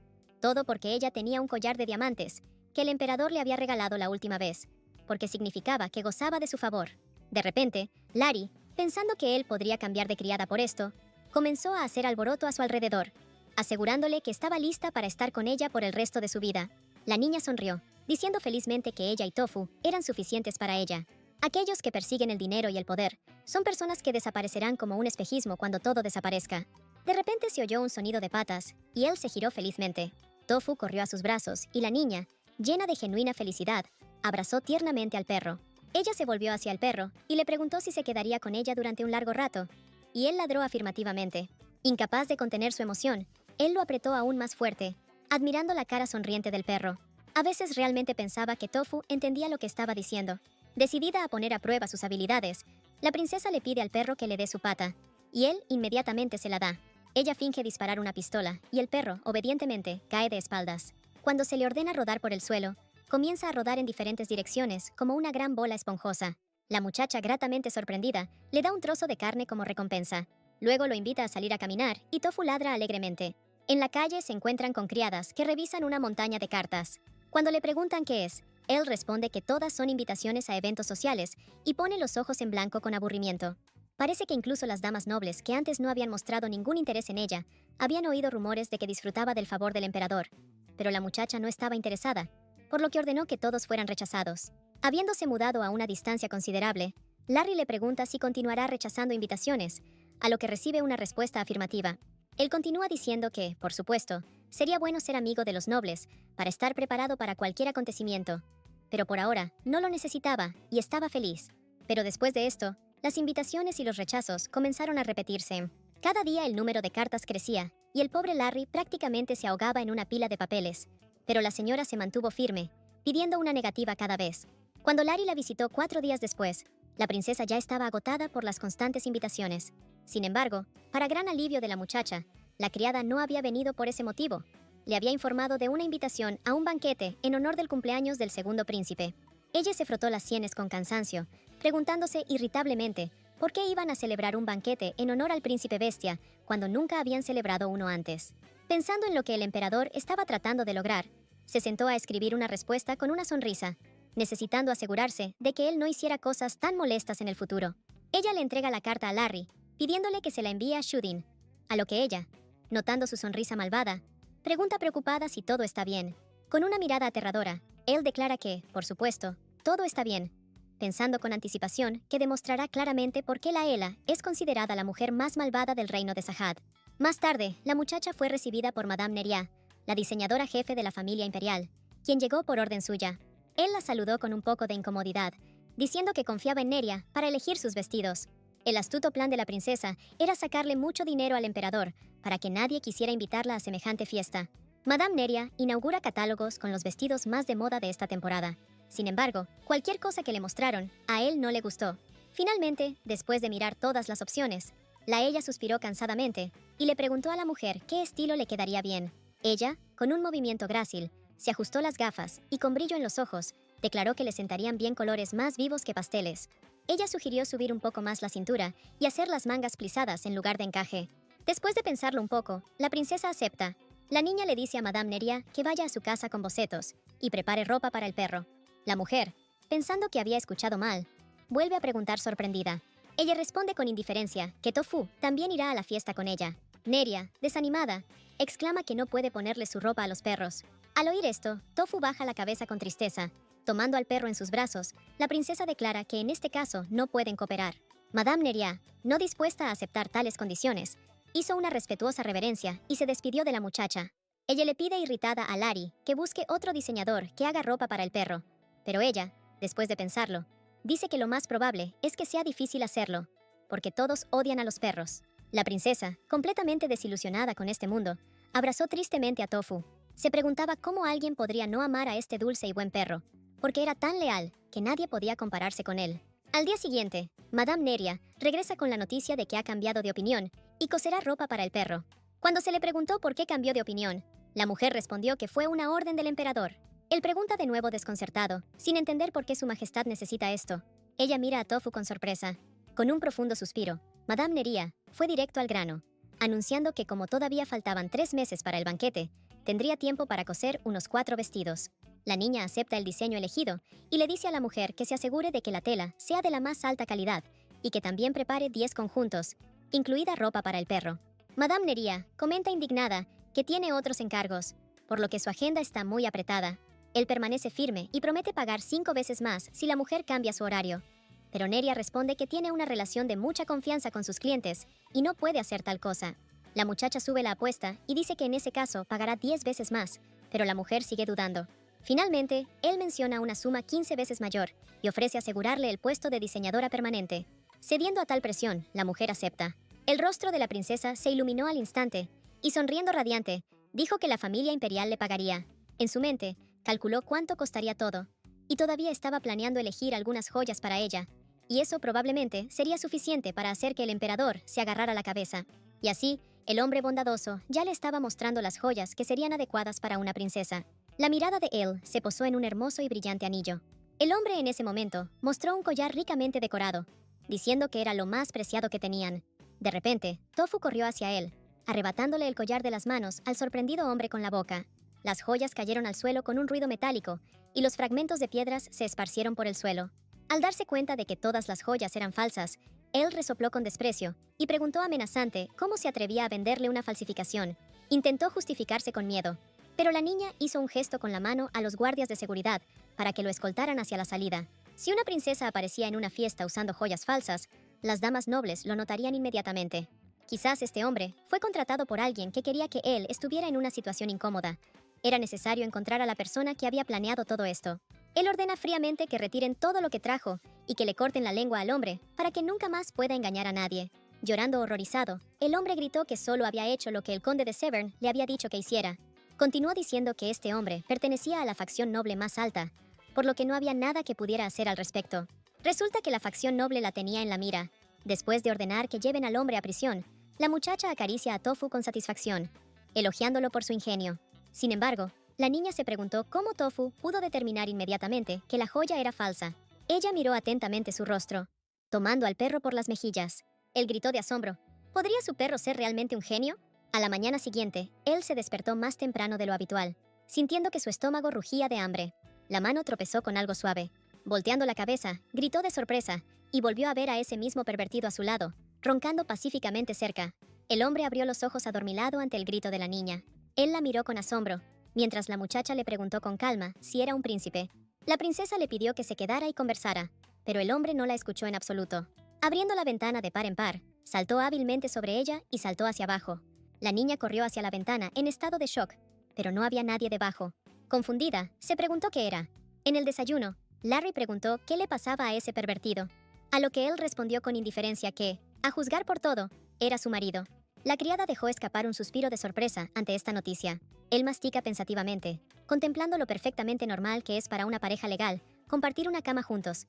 Todo porque ella tenía un collar de diamantes, que el emperador le había regalado la última vez, porque significaba que gozaba de su favor. De repente, Lari, pensando que él podría cambiar de criada por esto, comenzó a hacer alboroto a su alrededor, asegurándole que estaba lista para estar con ella por el resto de su vida. La niña sonrió, diciendo felizmente que ella y Tofu eran suficientes para ella. Aquellos que persiguen el dinero y el poder son personas que desaparecerán como un espejismo cuando todo desaparezca. De repente se oyó un sonido de patas, y él se giró felizmente. Tofu corrió a sus brazos, y la niña, llena de genuina felicidad, abrazó tiernamente al perro. Ella se volvió hacia el perro y le preguntó si se quedaría con ella durante un largo rato, y él ladró afirmativamente. Incapaz de contener su emoción, él lo apretó aún más fuerte, admirando la cara sonriente del perro. A veces realmente pensaba que Tofu entendía lo que estaba diciendo. Decidida a poner a prueba sus habilidades, la princesa le pide al perro que le dé su pata, y él inmediatamente se la da. Ella finge disparar una pistola, y el perro, obedientemente, cae de espaldas. Cuando se le ordena rodar por el suelo, comienza a rodar en diferentes direcciones, como una gran bola esponjosa. La muchacha, gratamente sorprendida, le da un trozo de carne como recompensa. Luego lo invita a salir a caminar, y Tofu ladra alegremente. En la calle se encuentran con criadas que revisan una montaña de cartas. Cuando le preguntan qué es, él responde que todas son invitaciones a eventos sociales y pone los ojos en blanco con aburrimiento. Parece que incluso las damas nobles, que antes no habían mostrado ningún interés en ella, habían oído rumores de que disfrutaba del favor del emperador. Pero la muchacha no estaba interesada, por lo que ordenó que todos fueran rechazados. Habiéndose mudado a una distancia considerable, Larry le pregunta si continuará rechazando invitaciones, a lo que recibe una respuesta afirmativa. Él continúa diciendo que, por supuesto, sería bueno ser amigo de los nobles para estar preparado para cualquier acontecimiento, pero por ahora no lo necesitaba y estaba feliz. Pero después de esto, las invitaciones y los rechazos comenzaron a repetirse. Cada día el número de cartas crecía, y el pobre Larry prácticamente se ahogaba en una pila de papeles, pero la señora se mantuvo firme, pidiendo una negativa cada vez. Cuando Larry la visitó 4 días después, la princesa ya estaba agotada por las constantes invitaciones. Sin embargo, para gran alivio de la muchacha, la criada no había venido por ese motivo. Le había informado de una invitación a un banquete en honor del cumpleaños del segundo príncipe. Ella se frotó las sienes con cansancio, preguntándose irritablemente por qué iban a celebrar un banquete en honor al príncipe bestia cuando nunca habían celebrado uno antes. Pensando en lo que el emperador estaba tratando de lograr, se sentó a escribir una respuesta con una sonrisa, necesitando asegurarse de que él no hiciera cosas tan molestas en el futuro. Ella le entrega la carta a Larry, pidiéndole que se la envíe a Shudin, a lo que ella, notando su sonrisa malvada, pregunta preocupada si todo está bien. Con una mirada aterradora, él declara que, por supuesto, todo está bien, pensando con anticipación que demostrará claramente por qué Laela es considerada la mujer más malvada del reino de Sahad. Más tarde, la muchacha fue recibida por Madame Neria, la diseñadora jefe de la familia imperial, quien llegó por orden suya. Él la saludó con un poco de incomodidad, diciendo que confiaba en Neria para elegir sus vestidos. El astuto plan de la princesa era sacarle mucho dinero al emperador para que nadie quisiera invitarla a semejante fiesta. Madame Neria inaugura catálogos con los vestidos más de moda de esta temporada. Sin embargo, cualquier cosa que le mostraron, a él no le gustó. Finalmente, después de mirar todas las opciones, ella suspiró cansadamente y le preguntó a la mujer qué estilo le quedaría bien. Ella, con un movimiento grácil, se ajustó las gafas y con brillo en los ojos, declaró que le sentarían bien colores más vivos que pasteles. Ella sugirió subir un poco más la cintura y hacer las mangas plisadas en lugar de encaje. Después de pensarlo un poco, la princesa acepta. La niña le dice a Madame Neria que vaya a su casa con bocetos y prepare ropa para el perro. La mujer, pensando que había escuchado mal, vuelve a preguntar sorprendida. Ella responde con indiferencia que Tofu también irá a la fiesta con ella. Neria, desanimada, exclama que no puede ponerle su ropa a los perros. Al oír esto, Tofu baja la cabeza con tristeza. Tomando al perro en sus brazos, la princesa declara que en este caso no pueden cooperar. Madame Neria, no dispuesta a aceptar tales condiciones, hizo una respetuosa reverencia y se despidió de la muchacha. Ella le pide irritada a Larry que busque otro diseñador que haga ropa para el perro. Pero ella, después de pensarlo, dice que lo más probable es que sea difícil hacerlo, porque todos odian a los perros. La princesa, completamente desilusionada con este mundo, abrazó tristemente a Tofu. Se preguntaba cómo alguien podría no amar a este dulce y buen perro, porque era tan leal que nadie podía compararse con él. Al día siguiente, Madame Neria regresa con la noticia de que ha cambiado de opinión y coserá ropa para el perro. Cuando se le preguntó por qué cambió de opinión, la mujer respondió que fue una orden del emperador. Él pregunta de nuevo desconcertado, sin entender por qué su majestad necesita esto. Ella mira a Tofu con sorpresa. Con un profundo suspiro, Madame Neria fue directo al grano, anunciando que como todavía faltaban 3 meses para el banquete, tendría tiempo para coser unos 4 vestidos. La niña acepta el diseño elegido y le dice a la mujer que se asegure de que la tela sea de la más alta calidad y que también prepare 10 conjuntos, incluida ropa para el perro. Madame Neria comenta indignada que tiene otros encargos, por lo que su agenda está muy apretada. Él permanece firme y promete pagar 5 veces más si la mujer cambia su horario. Pero Neria responde que tiene una relación de mucha confianza con sus clientes y no puede hacer tal cosa. La muchacha sube la apuesta y dice que en ese caso pagará 10 veces más, pero la mujer sigue dudando. Finalmente, él menciona una suma 15 veces mayor y ofrece asegurarle el puesto de diseñadora permanente. Cediendo a tal presión, la mujer acepta. El rostro de la princesa se iluminó al instante y, sonriendo radiante, dijo que la familia imperial le pagaría. En su mente, calculó cuánto costaría todo, y todavía estaba planeando elegir algunas joyas para ella, y eso probablemente sería suficiente para hacer que el emperador se agarrara la cabeza. Y así, el hombre bondadoso ya le estaba mostrando las joyas que serían adecuadas para una princesa. La mirada de él se posó en un hermoso y brillante anillo. El hombre en ese momento mostró un collar ricamente decorado, diciendo que era lo más preciado que tenían. De repente, Tofu corrió hacia él, arrebatándole el collar de las manos al sorprendido hombre con la boca. Las joyas cayeron al suelo con un ruido metálico, y los fragmentos de piedras se esparcieron por el suelo. Al darse cuenta de que todas las joyas eran falsas, él resopló con desprecio y preguntó amenazante cómo se atrevía a venderle una falsificación. Intentó justificarse con miedo, pero la niña hizo un gesto con la mano a los guardias de seguridad para que lo escoltaran hacia la salida. Si una princesa aparecía en una fiesta usando joyas falsas, las damas nobles lo notarían inmediatamente. Quizás este hombre fue contratado por alguien que quería que él estuviera en una situación incómoda. Era necesario encontrar a la persona que había planeado todo esto. Él ordena fríamente que retiren todo lo que trajo y que le corten la lengua al hombre para que nunca más pueda engañar a nadie. Llorando horrorizado, el hombre gritó que solo había hecho lo que el conde de Severn le había dicho que hiciera. Continuó diciendo que este hombre pertenecía a la facción noble más alta, por lo que no había nada que pudiera hacer al respecto. Resulta que la facción noble la tenía en la mira. Después de ordenar que lleven al hombre a prisión, la muchacha acaricia a Tofu con satisfacción, elogiándolo por su ingenio. Sin embargo, la niña se preguntó cómo Tofu pudo determinar inmediatamente que la joya era falsa. Ella miró atentamente su rostro, tomando al perro por las mejillas. Él gritó de asombro. ¿Podría su perro ser realmente un genio? A la mañana siguiente, él se despertó más temprano de lo habitual, sintiendo que su estómago rugía de hambre. La mano tropezó con algo suave. Volteando la cabeza, gritó de sorpresa y volvió a ver a ese mismo pervertido a su lado, roncando pacíficamente cerca. El hombre abrió los ojos adormilado ante el grito de la niña. Él la miró con asombro, mientras la muchacha le preguntó con calma si era un príncipe. La princesa le pidió que se quedara y conversara, pero el hombre no la escuchó en absoluto. Abriendo la ventana de par en par, saltó hábilmente sobre ella y saltó hacia abajo. La niña corrió hacia la ventana en estado de shock, pero no había nadie debajo. Confundida, se preguntó qué era. En el desayuno, Larry preguntó qué le pasaba a ese pervertido, a lo que él respondió con indiferencia que, a juzgar por todo, era su marido. La criada dejó escapar un suspiro de sorpresa ante esta noticia. Él mastica pensativamente, contemplando lo perfectamente normal que es para una pareja legal compartir una cama juntos.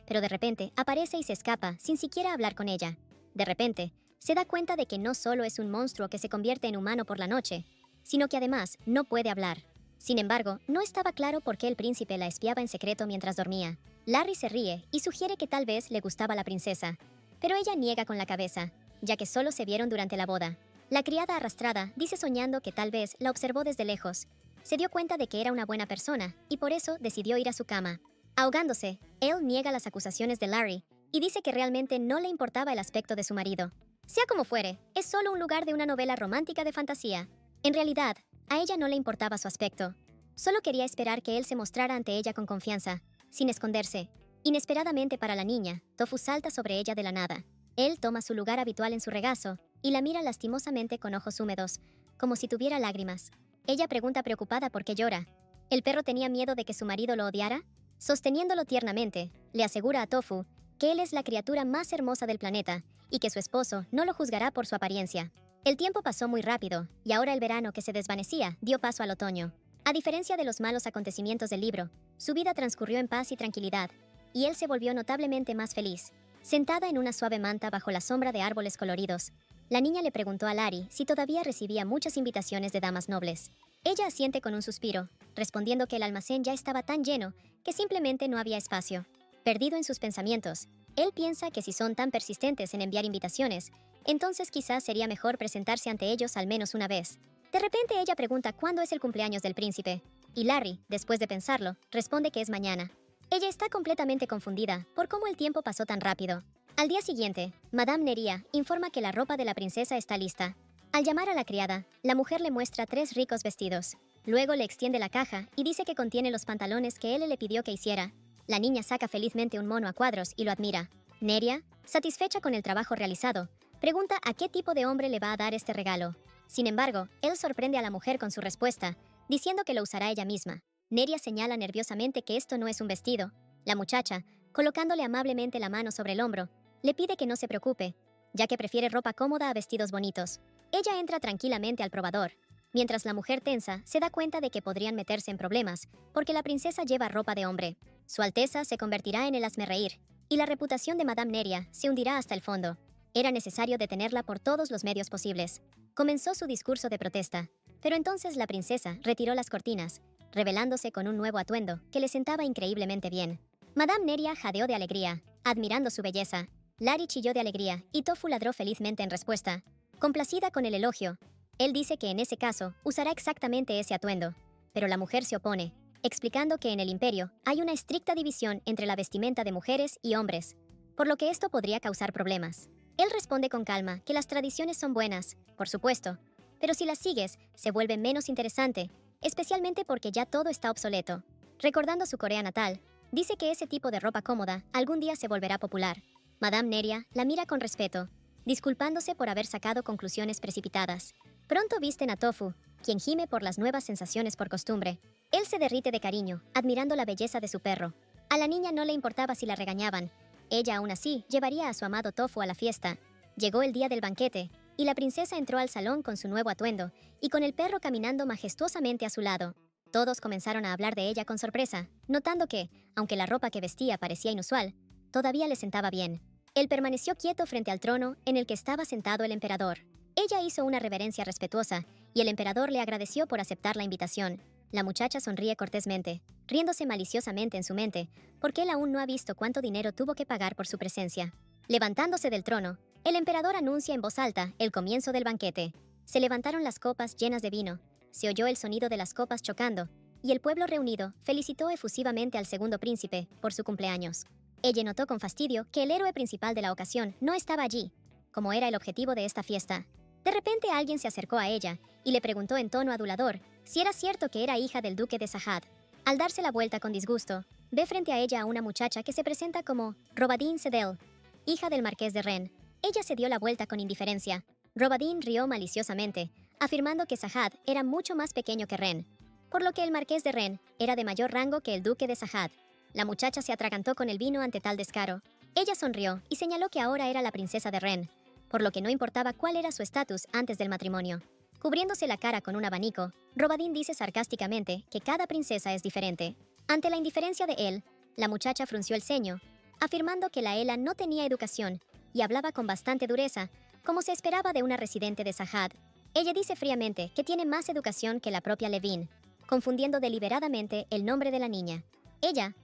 Pero de repente aparece y se escapa sin siquiera hablar con ella. De repente, se da cuenta de que no solo es un monstruo que se convierte en humano por la noche, sino que además no puede hablar. Sin embargo, no estaba claro por qué el príncipe la espiaba en secreto mientras dormía. Larry se ríe y sugiere que tal vez le gustaba la princesa, pero ella niega con la cabeza, ya que solo se vieron durante la boda. La criada arrastrada dice soñando que tal vez la observó desde lejos. Se dio cuenta de que era una buena persona y por eso decidió ir a su cama. Ahogándose, él niega las acusaciones de Larry y dice que realmente no le importaba el aspecto de su marido. Sea como fuere, es solo un lugar de una novela romántica de fantasía. En realidad, a ella no le importaba su aspecto. Solo quería esperar que él se mostrara ante ella con confianza, sin esconderse. Inesperadamente para la niña, Tofu salta sobre ella de la nada. Él toma su lugar habitual en su regazo y la mira lastimosamente con ojos húmedos, como si tuviera lágrimas. Ella pregunta preocupada por qué llora. ¿El perro tenía miedo de que su marido lo odiara? Sosteniéndolo tiernamente, le asegura a Tofu que él es la criatura más hermosa del planeta y que su esposo no lo juzgará por su apariencia. El tiempo pasó muy rápido, y ahora el verano que se desvanecía dio paso al otoño. A diferencia de los malos acontecimientos del libro, su vida transcurrió en paz y tranquilidad, y él se volvió notablemente más feliz. Sentada en una suave manta bajo la sombra de árboles coloridos, la niña le preguntó a Larry si todavía recibía muchas invitaciones de damas nobles. Ella asiente con un suspiro, respondiendo que el almacén ya estaba tan lleno que simplemente no había espacio. Perdido en sus pensamientos, él piensa que si son tan persistentes en enviar invitaciones, entonces quizás sería mejor presentarse ante ellos al menos una vez. De repente ella pregunta cuándo es el cumpleaños del príncipe, y Larry, después de pensarlo, responde que es mañana. Ella está completamente confundida por cómo el tiempo pasó tan rápido. Al día siguiente, Madame Neria informa que la ropa de la princesa está lista. Al llamar a la criada, la mujer le muestra 3 ricos vestidos. Luego le extiende la caja y dice que contiene los pantalones que él le pidió que hiciera. La niña saca felizmente un mono a cuadros y lo admira. Neria, satisfecha con el trabajo realizado, pregunta a qué tipo de hombre le va a dar este regalo. Sin embargo, él sorprende a la mujer con su respuesta, diciendo que lo usará ella misma. Neria señala nerviosamente que esto no es un vestido. La muchacha, colocándole amablemente la mano sobre el hombro, le pide que no se preocupe, ya que prefiere ropa cómoda a vestidos bonitos. Ella entra tranquilamente al probador, mientras la mujer tensa se da cuenta de que podrían meterse en problemas, porque la princesa lleva ropa de hombre. Su Alteza se convertirá en el hazmerreír, y la reputación de Madame Neria se hundirá hasta el fondo. Era necesario detenerla por todos los medios posibles. Comenzó su discurso de protesta, pero entonces la princesa retiró las cortinas, revelándose con un nuevo atuendo que le sentaba increíblemente bien. Madame Neria jadeó de alegría, admirando su belleza. Larry chilló de alegría y Tofu ladró felizmente en respuesta. Complacida con el elogio, él dice que en ese caso usará exactamente ese atuendo, pero la mujer se opone, explicando que en el imperio hay una estricta división entre la vestimenta de mujeres y hombres, por lo que esto podría causar problemas. Él responde con calma que las tradiciones son buenas, por supuesto, pero si las sigues, se vuelve menos interesante, especialmente porque ya todo está obsoleto. Recordando su Corea natal, dice que ese tipo de ropa cómoda algún día se volverá popular. Madame Neria la mira con respeto, disculpándose por haber sacado conclusiones precipitadas. Pronto visten a Tofu, quien gime por las nuevas sensaciones por costumbre. Él se derrite de cariño, admirando la belleza de su perro. A la niña no le importaba si la regañaban. Ella aún así llevaría a su amado Tofu a la fiesta. Llegó el día del banquete, y la princesa entró al salón con su nuevo atuendo, y con el perro caminando majestuosamente a su lado. Todos comenzaron a hablar de ella con sorpresa, notando que, aunque la ropa que vestía parecía inusual, todavía le sentaba bien. Él permaneció quieto frente al trono en el que estaba sentado el emperador. Ella hizo una reverencia respetuosa, y el emperador le agradeció por aceptar la invitación. La muchacha sonríe cortésmente, riéndose maliciosamente en su mente, porque él aún no ha visto cuánto dinero tuvo que pagar por su presencia. Levantándose del trono, el emperador anuncia en voz alta el comienzo del banquete. Se levantaron las copas llenas de vino, se oyó el sonido de las copas chocando, y el pueblo reunido felicitó efusivamente al segundo príncipe por su cumpleaños. Ella notó con fastidio que el héroe principal de la ocasión no estaba allí, como era el objetivo de esta fiesta. De repente alguien se acercó a ella y le preguntó en tono adulador si era cierto que era hija del duque de Sahad. Al darse la vuelta con disgusto, ve frente a ella a una muchacha que se presenta como Robadine Sedel, hija del marqués de Ren. Ella se dio la vuelta con indiferencia. Robadine rió maliciosamente, afirmando que Sahad era mucho más pequeño que Ren, por lo que el marqués de Ren era de mayor rango que el duque de Sahad. La muchacha se atragantó con el vino ante tal descaro. Ella sonrió y señaló que ahora era la princesa de Ren, por lo que no importaba cuál era su estatus antes del matrimonio. Cubriéndose la cara con un abanico, Robadín dice sarcásticamente que cada princesa es diferente. Ante la indiferencia de él, la muchacha frunció el ceño, afirmando que la Ela no tenía educación y hablaba con bastante dureza, como se esperaba de una residente de Sahad. Ella dice fríamente que tiene más educación que la propia Levine, confundiendo deliberadamente el nombre de la niña. Ella,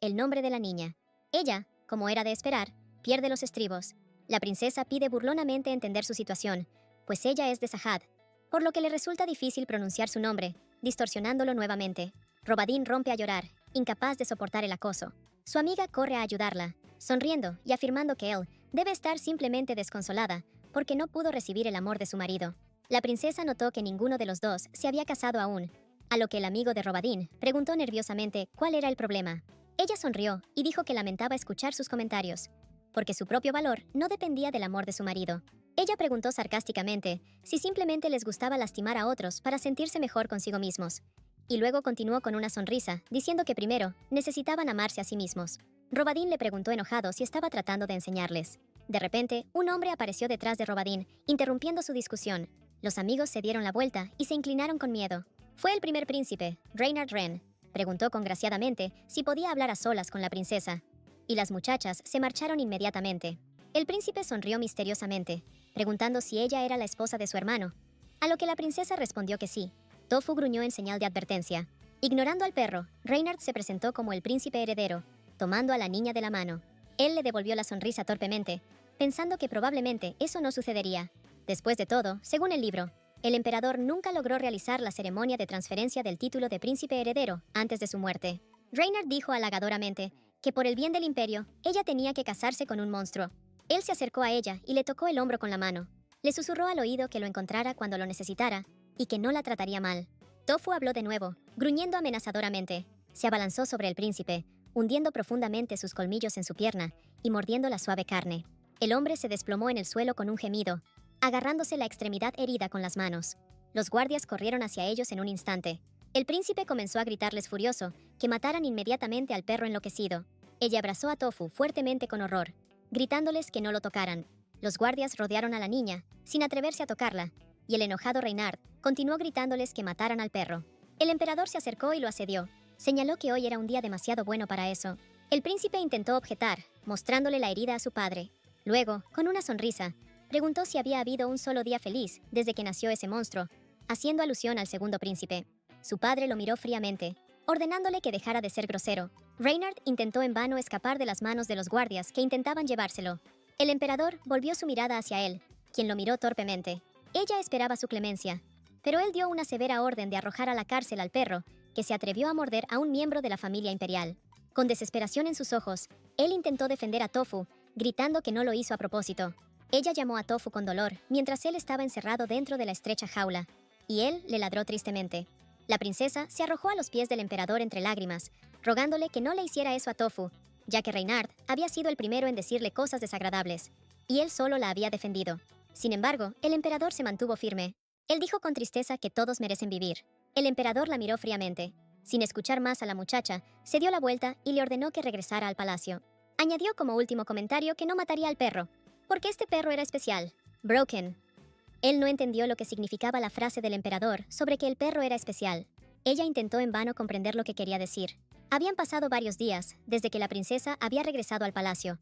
el nombre de la niña. Ella, como era de esperar, pierde los estribos. La princesa pide burlonamente entender su situación, pues ella es de Sahad, por lo que le resulta difícil pronunciar su nombre, distorsionándolo nuevamente. Robadín rompe a llorar, incapaz de soportar el acoso. Su amiga corre a ayudarla, sonriendo y afirmando que él debe estar simplemente desconsolada, porque no pudo recibir el amor de su marido. La princesa notó que ninguno de los dos se había casado aún, a lo que el amigo de Robadín preguntó nerviosamente cuál era el problema. Ella sonrió y dijo que lamentaba escuchar sus comentarios, porque su propio valor no dependía del amor de su marido. Ella preguntó sarcásticamente si simplemente les gustaba lastimar a otros para sentirse mejor consigo mismos. Y luego continuó con una sonrisa, diciendo que primero necesitaban amarse a sí mismos. Robadín le preguntó enojado si estaba tratando de enseñarles. De repente, un hombre apareció detrás de Robadín, interrumpiendo su discusión. Los amigos se dieron la vuelta y se inclinaron con miedo. Fue el primer príncipe, Reynard Wren. Preguntó congraciadamente si podía hablar a solas con la princesa. Y las muchachas se marcharon inmediatamente. El príncipe sonrió misteriosamente, preguntando si ella era la esposa de su hermano, a lo que la princesa respondió que sí. Tofu gruñó en señal de advertencia. Ignorando al perro, Reynard se presentó como el príncipe heredero, tomando a la niña de la mano. Él le devolvió la sonrisa torpemente, pensando que probablemente eso no sucedería. Después de todo, según el libro, el emperador nunca logró realizar la ceremonia de transferencia del título de príncipe heredero antes de su muerte. Reynard dijo halagadoramente que por el bien del imperio, ella tenía que casarse con un monstruo. Él se acercó a ella y le tocó el hombro con la mano. Le susurró al oído que lo encontrara cuando lo necesitara y que no la trataría mal. Tofu habló de nuevo, gruñendo amenazadoramente. Se abalanzó sobre el príncipe, hundiendo profundamente sus colmillos en su pierna y mordiendo la suave carne. El hombre se desplomó en el suelo con un gemido, agarrándose la extremidad herida con las manos. Los guardias corrieron hacia ellos en un instante. El príncipe comenzó a gritarles furioso que mataran inmediatamente al perro enloquecido. Ella abrazó a Tofu fuertemente con horror, gritándoles que no lo tocaran. Los guardias rodearon a la niña, sin atreverse a tocarla, y el enojado Reynard continuó gritándoles que mataran al perro. El emperador se acercó y lo asedió. Señaló que hoy era un día demasiado bueno para eso. El príncipe intentó objetar, mostrándole la herida a su padre. Luego, con una sonrisa, preguntó si había habido un solo día feliz desde que nació ese monstruo, haciendo alusión al segundo príncipe. Su padre lo miró fríamente, ordenándole que dejara de ser grosero. Reynard intentó en vano escapar de las manos de los guardias que intentaban llevárselo. El emperador volvió su mirada hacia él, quien lo miró torpemente. Ella esperaba su clemencia, pero él dio una severa orden de arrojar a la cárcel al perro, que se atrevió a morder a un miembro de la familia imperial. Con desesperación en sus ojos, él intentó defender a Tofu, gritando que no lo hizo a propósito. Ella llamó a Tofu con dolor, mientras él estaba encerrado dentro de la estrecha jaula, y él le ladró tristemente. La princesa se arrojó a los pies del emperador entre lágrimas, rogándole que no le hiciera eso a Tofu, ya que Reynard había sido el primero en decirle cosas desagradables, y él solo la había defendido. Sin embargo, el emperador se mantuvo firme. Él dijo con tristeza que todos merecen vivir. El emperador la miró fríamente. Sin escuchar más a la muchacha, se dio la vuelta y le ordenó que regresara al palacio. Añadió como último comentario que no mataría al perro, porque este perro era especial. Broken. Él no entendió lo que significaba la frase del emperador sobre que el perro era especial. Ella intentó en vano comprender lo que quería decir. Habían pasado varios días desde que la princesa había regresado al palacio,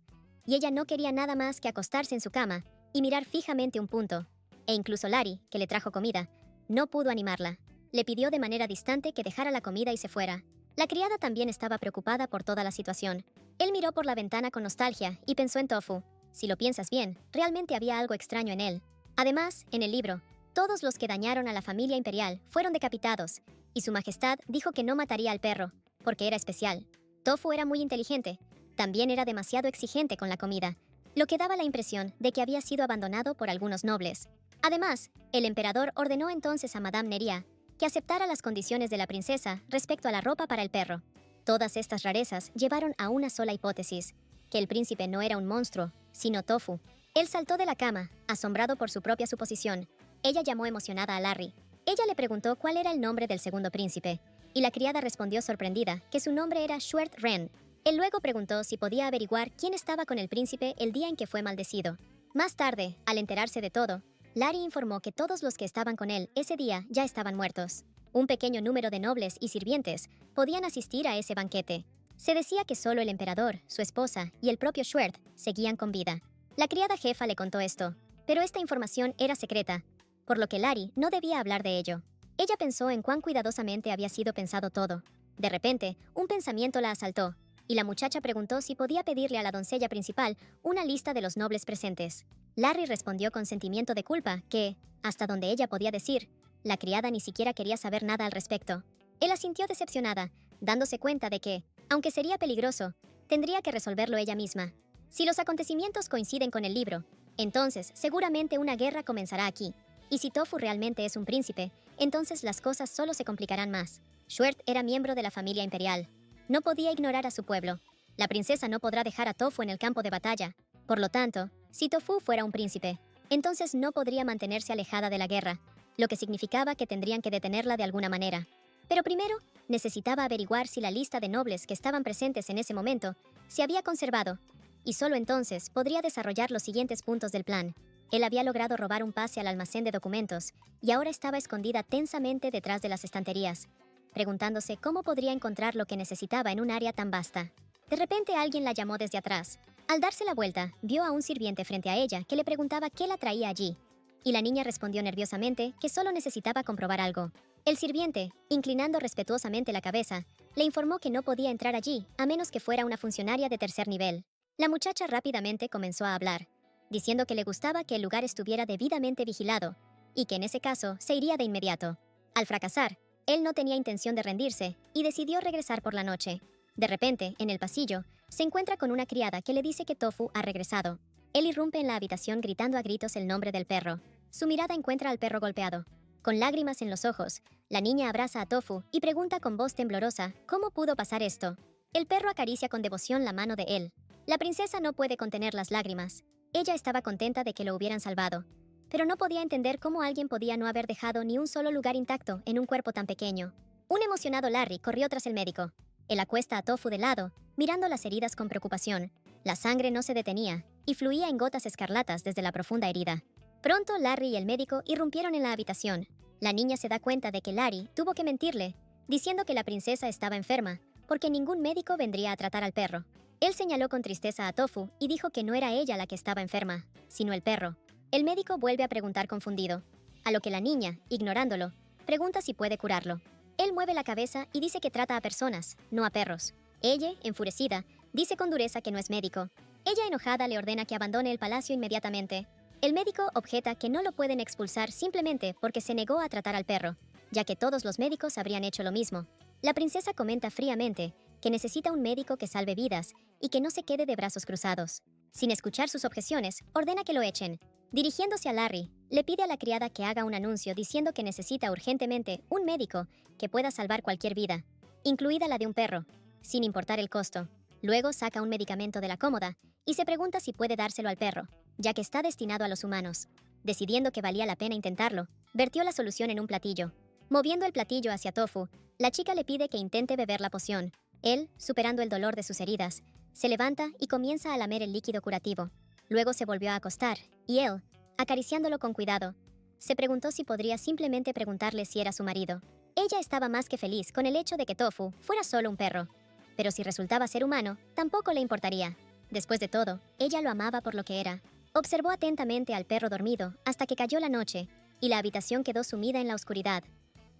y ella no quería nada más que acostarse en su cama y mirar fijamente un punto. E incluso Larry, que le trajo comida, no pudo animarla. Le pidió de manera distante que dejara la comida y se fuera. La criada también estaba preocupada por toda la situación. Él miró por la ventana con nostalgia y pensó en Tofu. Si lo piensas bien, realmente había algo extraño en él. Además, en el libro, todos los que dañaron a la familia imperial fueron decapitados, y su majestad dijo que no mataría al perro, porque era especial. Tofu era muy inteligente. También era demasiado exigente con la comida, lo que daba la impresión de que había sido abandonado por algunos nobles. Además, el emperador ordenó entonces a Madame Neria que aceptara las condiciones de la princesa respecto a la ropa para el perro. Todas estas rarezas llevaron a una sola hipótesis, que el príncipe no era un monstruo, sino Tofu. Él saltó de la cama, asombrado por su propia suposición. Ella llamó emocionada a Larry. Ella le preguntó cuál era el nombre del segundo príncipe, y la criada respondió sorprendida que su nombre era Schwert Wren. Él luego preguntó si podía averiguar quién estaba con el príncipe el día en que fue maldecido. Más tarde, al enterarse de todo, Larry informó que todos los que estaban con él ese día ya estaban muertos. Un pequeño número de nobles y sirvientes podían asistir a ese banquete. Se decía que solo el emperador, su esposa y el propio Schwerth seguían con vida. La criada jefa le contó esto, pero esta información era secreta, por lo que Larry no debía hablar de ello. Ella pensó en cuán cuidadosamente había sido pensado todo. De repente, un pensamiento la asaltó, y la muchacha preguntó si podía pedirle a la doncella principal una lista de los nobles presentes. Larry respondió con sentimiento de culpa que, hasta donde ella podía decir, la criada ni siquiera quería saber nada al respecto. Él asintió decepcionada, dándose cuenta de que, aunque sería peligroso, tendría que resolverlo ella misma. Si los acontecimientos coinciden con el libro, entonces seguramente una guerra comenzará aquí. Y si Tofu realmente es un príncipe, entonces las cosas solo se complicarán más. Schwerth era miembro de la familia imperial. No podía ignorar a su pueblo. La princesa no podrá dejar a Tofu en el campo de batalla. Por lo tanto, si Tofu fuera un príncipe, entonces no podría mantenerse alejada de la guerra, lo que significaba que tendrían que detenerla de alguna manera. Pero primero, necesitaba averiguar si la lista de nobles que estaban presentes en ese momento se había conservado, y solo entonces podría desarrollar los siguientes puntos del plan. Él había logrado robar un pase al almacén de documentos, y ahora estaba escondida tensamente detrás de las estanterías, preguntándose cómo podría encontrar lo que necesitaba en un área tan vasta. De repente alguien la llamó desde atrás. Al darse la vuelta, vio a un sirviente frente a ella que le preguntaba qué la traía allí, y la niña respondió nerviosamente que solo necesitaba comprobar algo. El sirviente, inclinando respetuosamente la cabeza, le informó que no podía entrar allí a menos que fuera una funcionaria de tercer nivel. La muchacha rápidamente comenzó a hablar, diciendo que le gustaba que el lugar estuviera debidamente vigilado y que en ese caso se iría de inmediato. Al fracasar, él no tenía intención de rendirse y decidió regresar por la noche. De repente, en el pasillo, se encuentra con una criada que le dice que Tofu ha regresado. Él irrumpe en la habitación gritando a gritos el nombre del perro. Su mirada encuentra al perro golpeado. Con lágrimas en los ojos, la niña abraza a Tofu y pregunta con voz temblorosa cómo pudo pasar esto. El perro acaricia con devoción la mano de él. La princesa no puede contener las lágrimas. Ella estaba contenta de que lo hubieran salvado, pero no podía entender cómo alguien podía no haber dejado ni un solo lugar intacto en un cuerpo tan pequeño. Un emocionado Larry corrió tras el médico. Él acuesta a Tofu de lado, mirando las heridas con preocupación. La sangre no se detenía y fluía en gotas escarlatas desde la profunda herida. Pronto Larry y el médico irrumpieron en la habitación. La niña se da cuenta de que Larry tuvo que mentirle, diciendo que la princesa estaba enferma, porque ningún médico vendría a tratar al perro. Él señaló con tristeza a Tofu y dijo que no era ella la que estaba enferma, sino el perro. El médico vuelve a preguntar confundido, a lo que la niña, ignorándolo, pregunta si puede curarlo. Él mueve la cabeza y dice que trata a personas, no a perros. Ella, enfurecida, dice con dureza que no es médico. Ella, enojada, le ordena que abandone el palacio inmediatamente. El médico objeta que no lo pueden expulsar simplemente porque se negó a tratar al perro, ya que todos los médicos habrían hecho lo mismo. La princesa comenta fríamente que necesita un médico que salve vidas y que no se quede de brazos cruzados. Sin escuchar sus objeciones, ordena que lo echen. Dirigiéndose a Larry, le pide a la criada que haga un anuncio diciendo que necesita urgentemente un médico que pueda salvar cualquier vida, incluida la de un perro, sin importar el costo. Luego saca un medicamento de la cómoda y se pregunta si puede dárselo al perro, ya que está destinado a los humanos. Decidiendo que valía la pena intentarlo, vertió la solución en un platillo. Moviendo el platillo hacia Tofu, la chica le pide que intente beber la poción. Él, superando el dolor de sus heridas, se levanta y comienza a lamer el líquido curativo. Luego se volvió a acostar, y él, acariciándolo con cuidado, se preguntó si podría simplemente preguntarle si era su marido. Ella estaba más que feliz con el hecho de que Tofu fuera solo un perro, pero si resultaba ser humano, tampoco le importaría. Después de todo, ella lo amaba por lo que era. Observó atentamente al perro dormido hasta que cayó la noche, y la habitación quedó sumida en la oscuridad,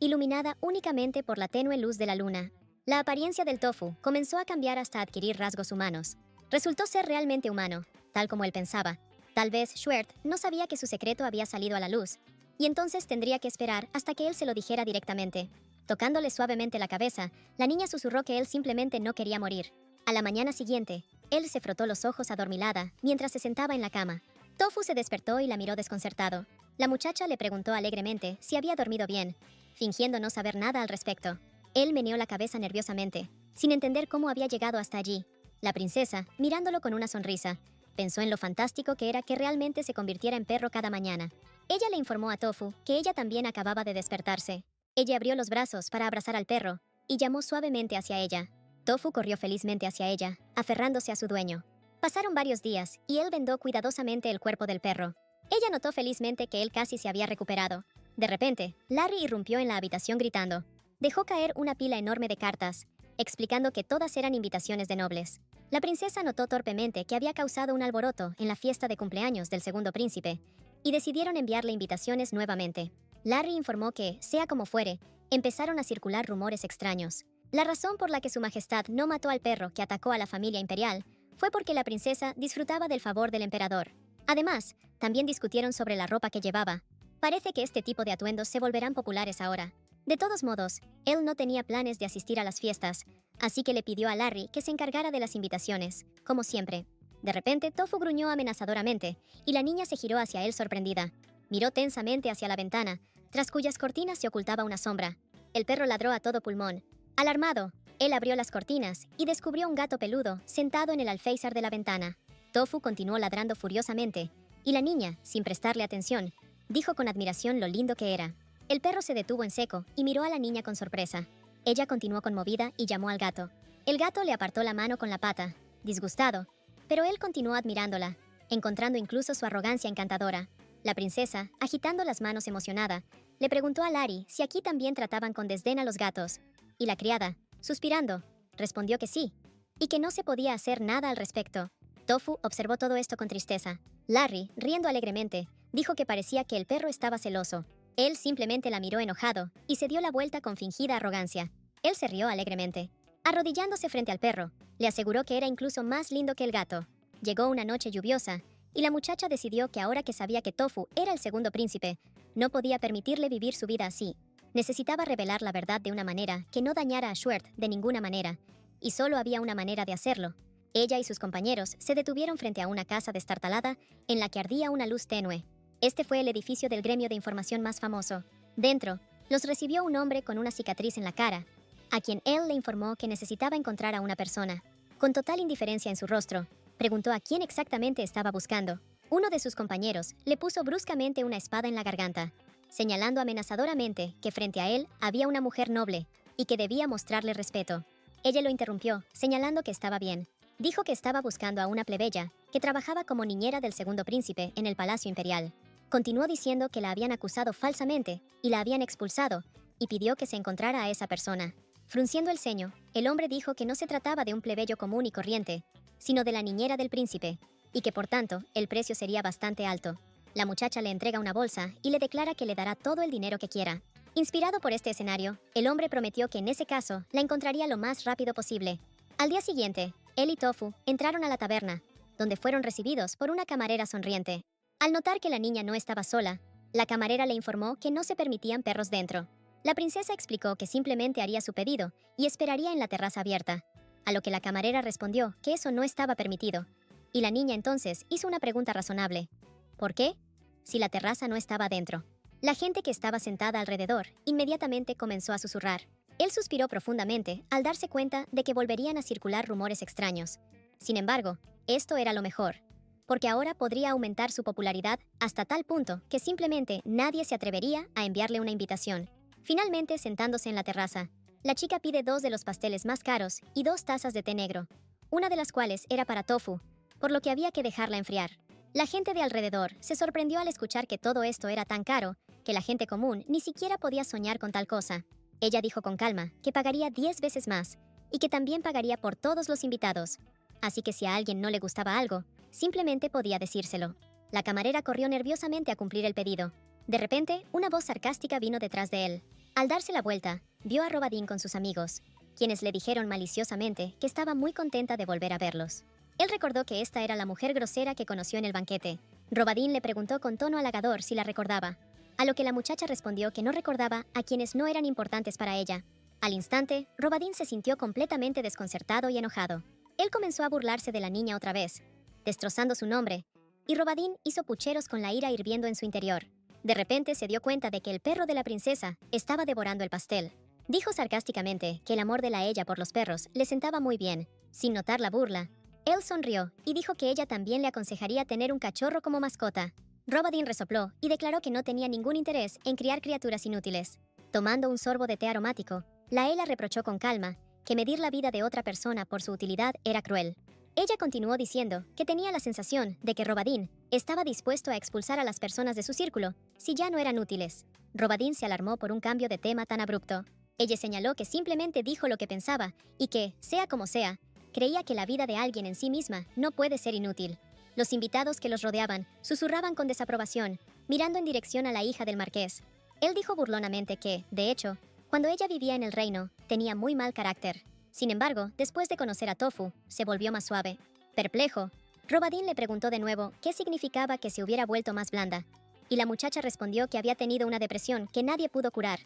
iluminada únicamente por la tenue luz de la luna. La apariencia del Tofu comenzó a cambiar hasta adquirir rasgos humanos. Resultó ser realmente humano, tal como él pensaba. Tal vez Schwerth no sabía que su secreto había salido a la luz, y entonces tendría que esperar hasta que él se lo dijera directamente. Tocándole suavemente la cabeza, la niña susurró que él simplemente no quería morir. A la mañana siguiente, él se frotó los ojos adormilada mientras se sentaba en la cama. Tofu se despertó y la miró desconcertado. La muchacha le preguntó alegremente si había dormido bien, fingiendo no saber nada al respecto. Él meneó la cabeza nerviosamente, sin entender cómo había llegado hasta allí. La princesa, mirándolo con una sonrisa, pensó en lo fantástico que era que realmente se convirtiera en perro cada mañana. Ella le informó a Tofu que ella también acababa de despertarse. Ella abrió los brazos para abrazar al perro y llamó suavemente hacia ella. Tofu corrió felizmente hacia ella, aferrándose a su dueño. Pasaron varios días y él vendó cuidadosamente el cuerpo del perro. Ella notó felizmente que él casi se había recuperado. De repente, Larry irrumpió en la habitación gritando. Dejó caer una pila enorme de cartas, explicando que todas eran invitaciones de nobles. La princesa notó torpemente que había causado un alboroto en la fiesta de cumpleaños del segundo príncipe, y decidieron enviarle invitaciones nuevamente. Larry informó que, sea como fuere, empezaron a circular rumores extraños. La razón por la que su majestad no mató al perro que atacó a la familia imperial fue porque la princesa disfrutaba del favor del emperador. Además, también discutieron sobre la ropa que llevaba. Parece que este tipo de atuendos se volverán populares ahora. De todos modos, él no tenía planes de asistir a las fiestas, así que le pidió a Larry que se encargara de las invitaciones, como siempre. De repente, Tofu gruñó amenazadoramente, y la niña se giró hacia él sorprendida. Miró tensamente hacia la ventana, tras cuyas cortinas se ocultaba una sombra. El perro ladró a todo pulmón. Alarmado, él abrió las cortinas y descubrió un gato peludo sentado en el alféizar de la ventana. Tofu continuó ladrando furiosamente, y la niña, sin prestarle atención, dijo con admiración lo lindo que era. El perro se detuvo en seco y miró a la niña con sorpresa. Ella continuó conmovida y llamó al gato. El gato le apartó la mano con la pata, disgustado, pero él continuó admirándola, encontrando incluso su arrogancia encantadora. La princesa, agitando las manos emocionada, le preguntó a Larry si aquí también trataban con desdén a los gatos, y la criada, suspirando, respondió que sí, y que no se podía hacer nada al respecto. Tofu observó todo esto con tristeza. Larry, riendo alegremente, dijo que parecía que el perro estaba celoso. Él simplemente la miró enojado y se dio la vuelta con fingida arrogancia. Él se rió alegremente. Arrodillándose frente al perro, le aseguró que era incluso más lindo que el gato. Llegó una noche lluviosa, y la muchacha decidió que ahora que sabía que Tofu era el segundo príncipe, no podía permitirle vivir su vida así. Necesitaba revelar la verdad de una manera que no dañara a Schwerth de ninguna manera, y solo había una manera de hacerlo. Ella y sus compañeros se detuvieron frente a una casa destartalada en la que ardía una luz tenue. Este fue el edificio del gremio de información más famoso. Dentro, los recibió un hombre con una cicatriz en la cara, a quien él le informó que necesitaba encontrar a una persona. Con total indiferencia en su rostro, preguntó a quién exactamente estaba buscando. Uno de sus compañeros le puso bruscamente una espada en la garganta, señalando amenazadoramente que frente a él había una mujer noble y que debía mostrarle respeto. Ella lo interrumpió, señalando que estaba bien. Dijo que estaba buscando a una plebeya que trabajaba como niñera del segundo príncipe en el Palacio Imperial. Continuó diciendo que la habían acusado falsamente y la habían expulsado, y pidió que se encontrara a esa persona. Frunciendo el ceño, el hombre dijo que no se trataba de un plebeyo común y corriente, sino de la niñera del príncipe, y que por tanto el precio sería bastante alto. La muchacha le entrega una bolsa y le declara que le dará todo el dinero que quiera. Inspirado por este escenario, el hombre prometió que en ese caso la encontraría lo más rápido posible. Al día siguiente, él y Tofu entraron a la taberna, donde fueron recibidos por una camarera sonriente. Al notar que la niña no estaba sola, la camarera le informó que no se permitían perros dentro. La princesa explicó que simplemente haría su pedido y esperaría en la terraza abierta, a lo que la camarera respondió que eso no estaba permitido. Y la niña entonces hizo una pregunta razonable. ¿Por qué? Si la terraza no estaba adentro. La gente que estaba sentada alrededor inmediatamente comenzó a susurrar. Él suspiró profundamente al darse cuenta de que volverían a circular rumores extraños. Sin embargo, esto era lo mejor, porque ahora podría aumentar su popularidad hasta tal punto que simplemente nadie se atrevería a enviarle una invitación. Finalmente, sentándose en la terraza, la chica pide 2 de los pasteles más caros y 2 tazas de té negro, una de las cuales era para Tofu, por lo que había que dejarla enfriar. La gente de alrededor se sorprendió al escuchar que todo esto era tan caro que la gente común ni siquiera podía soñar con tal cosa. Ella dijo con calma que pagaría 10 veces más y que también pagaría por todos los invitados. Así que si a alguien no le gustaba algo, simplemente podía decírselo. La camarera corrió nerviosamente a cumplir el pedido. De repente, una voz sarcástica vino detrás de él. Al darse la vuelta, vio a Robadín con sus amigos, quienes le dijeron maliciosamente que estaba muy contenta de volver a verlos. Él recordó que esta era la mujer grosera que conoció en el banquete. Robadín le preguntó con tono halagador si la recordaba, a lo que la muchacha respondió que no recordaba a quienes no eran importantes para ella. Al instante, Robadín se sintió completamente desconcertado y enojado. Él comenzó a burlarse de la niña otra vez, destrozando su nombre, y Robadín hizo pucheros con la ira hirviendo en su interior. De repente se dio cuenta de que el perro de la princesa estaba devorando el pastel. Dijo sarcásticamente que el amor de la ella por los perros le sentaba muy bien. Sin notar la burla, él sonrió y dijo que ella también le aconsejaría tener un cachorro como mascota. Robadín resopló y declaró que no tenía ningún interés en criar criaturas inútiles. Tomando un sorbo de té aromático, la reprochó con calma que medir la vida de otra persona por su utilidad era cruel. Ella continuó diciendo que tenía la sensación de que Robadín estaba dispuesto a expulsar a las personas de su círculo si ya no eran útiles. Robadín se alarmó por un cambio de tema tan abrupto. Ella señaló que simplemente dijo lo que pensaba y que, sea como sea, creía que la vida de alguien en sí misma no puede ser inútil. Los invitados que los rodeaban susurraban con desaprobación, mirando en dirección a la hija del marqués. Él dijo burlonamente que, de hecho, cuando ella vivía en el reino, tenía muy mal carácter. Sin embargo, después de conocer a Tofu, se volvió más suave. Perplejo, Robadín le preguntó de nuevo qué significaba que se hubiera vuelto más blanda, y la muchacha respondió que había tenido una depresión que nadie pudo curar,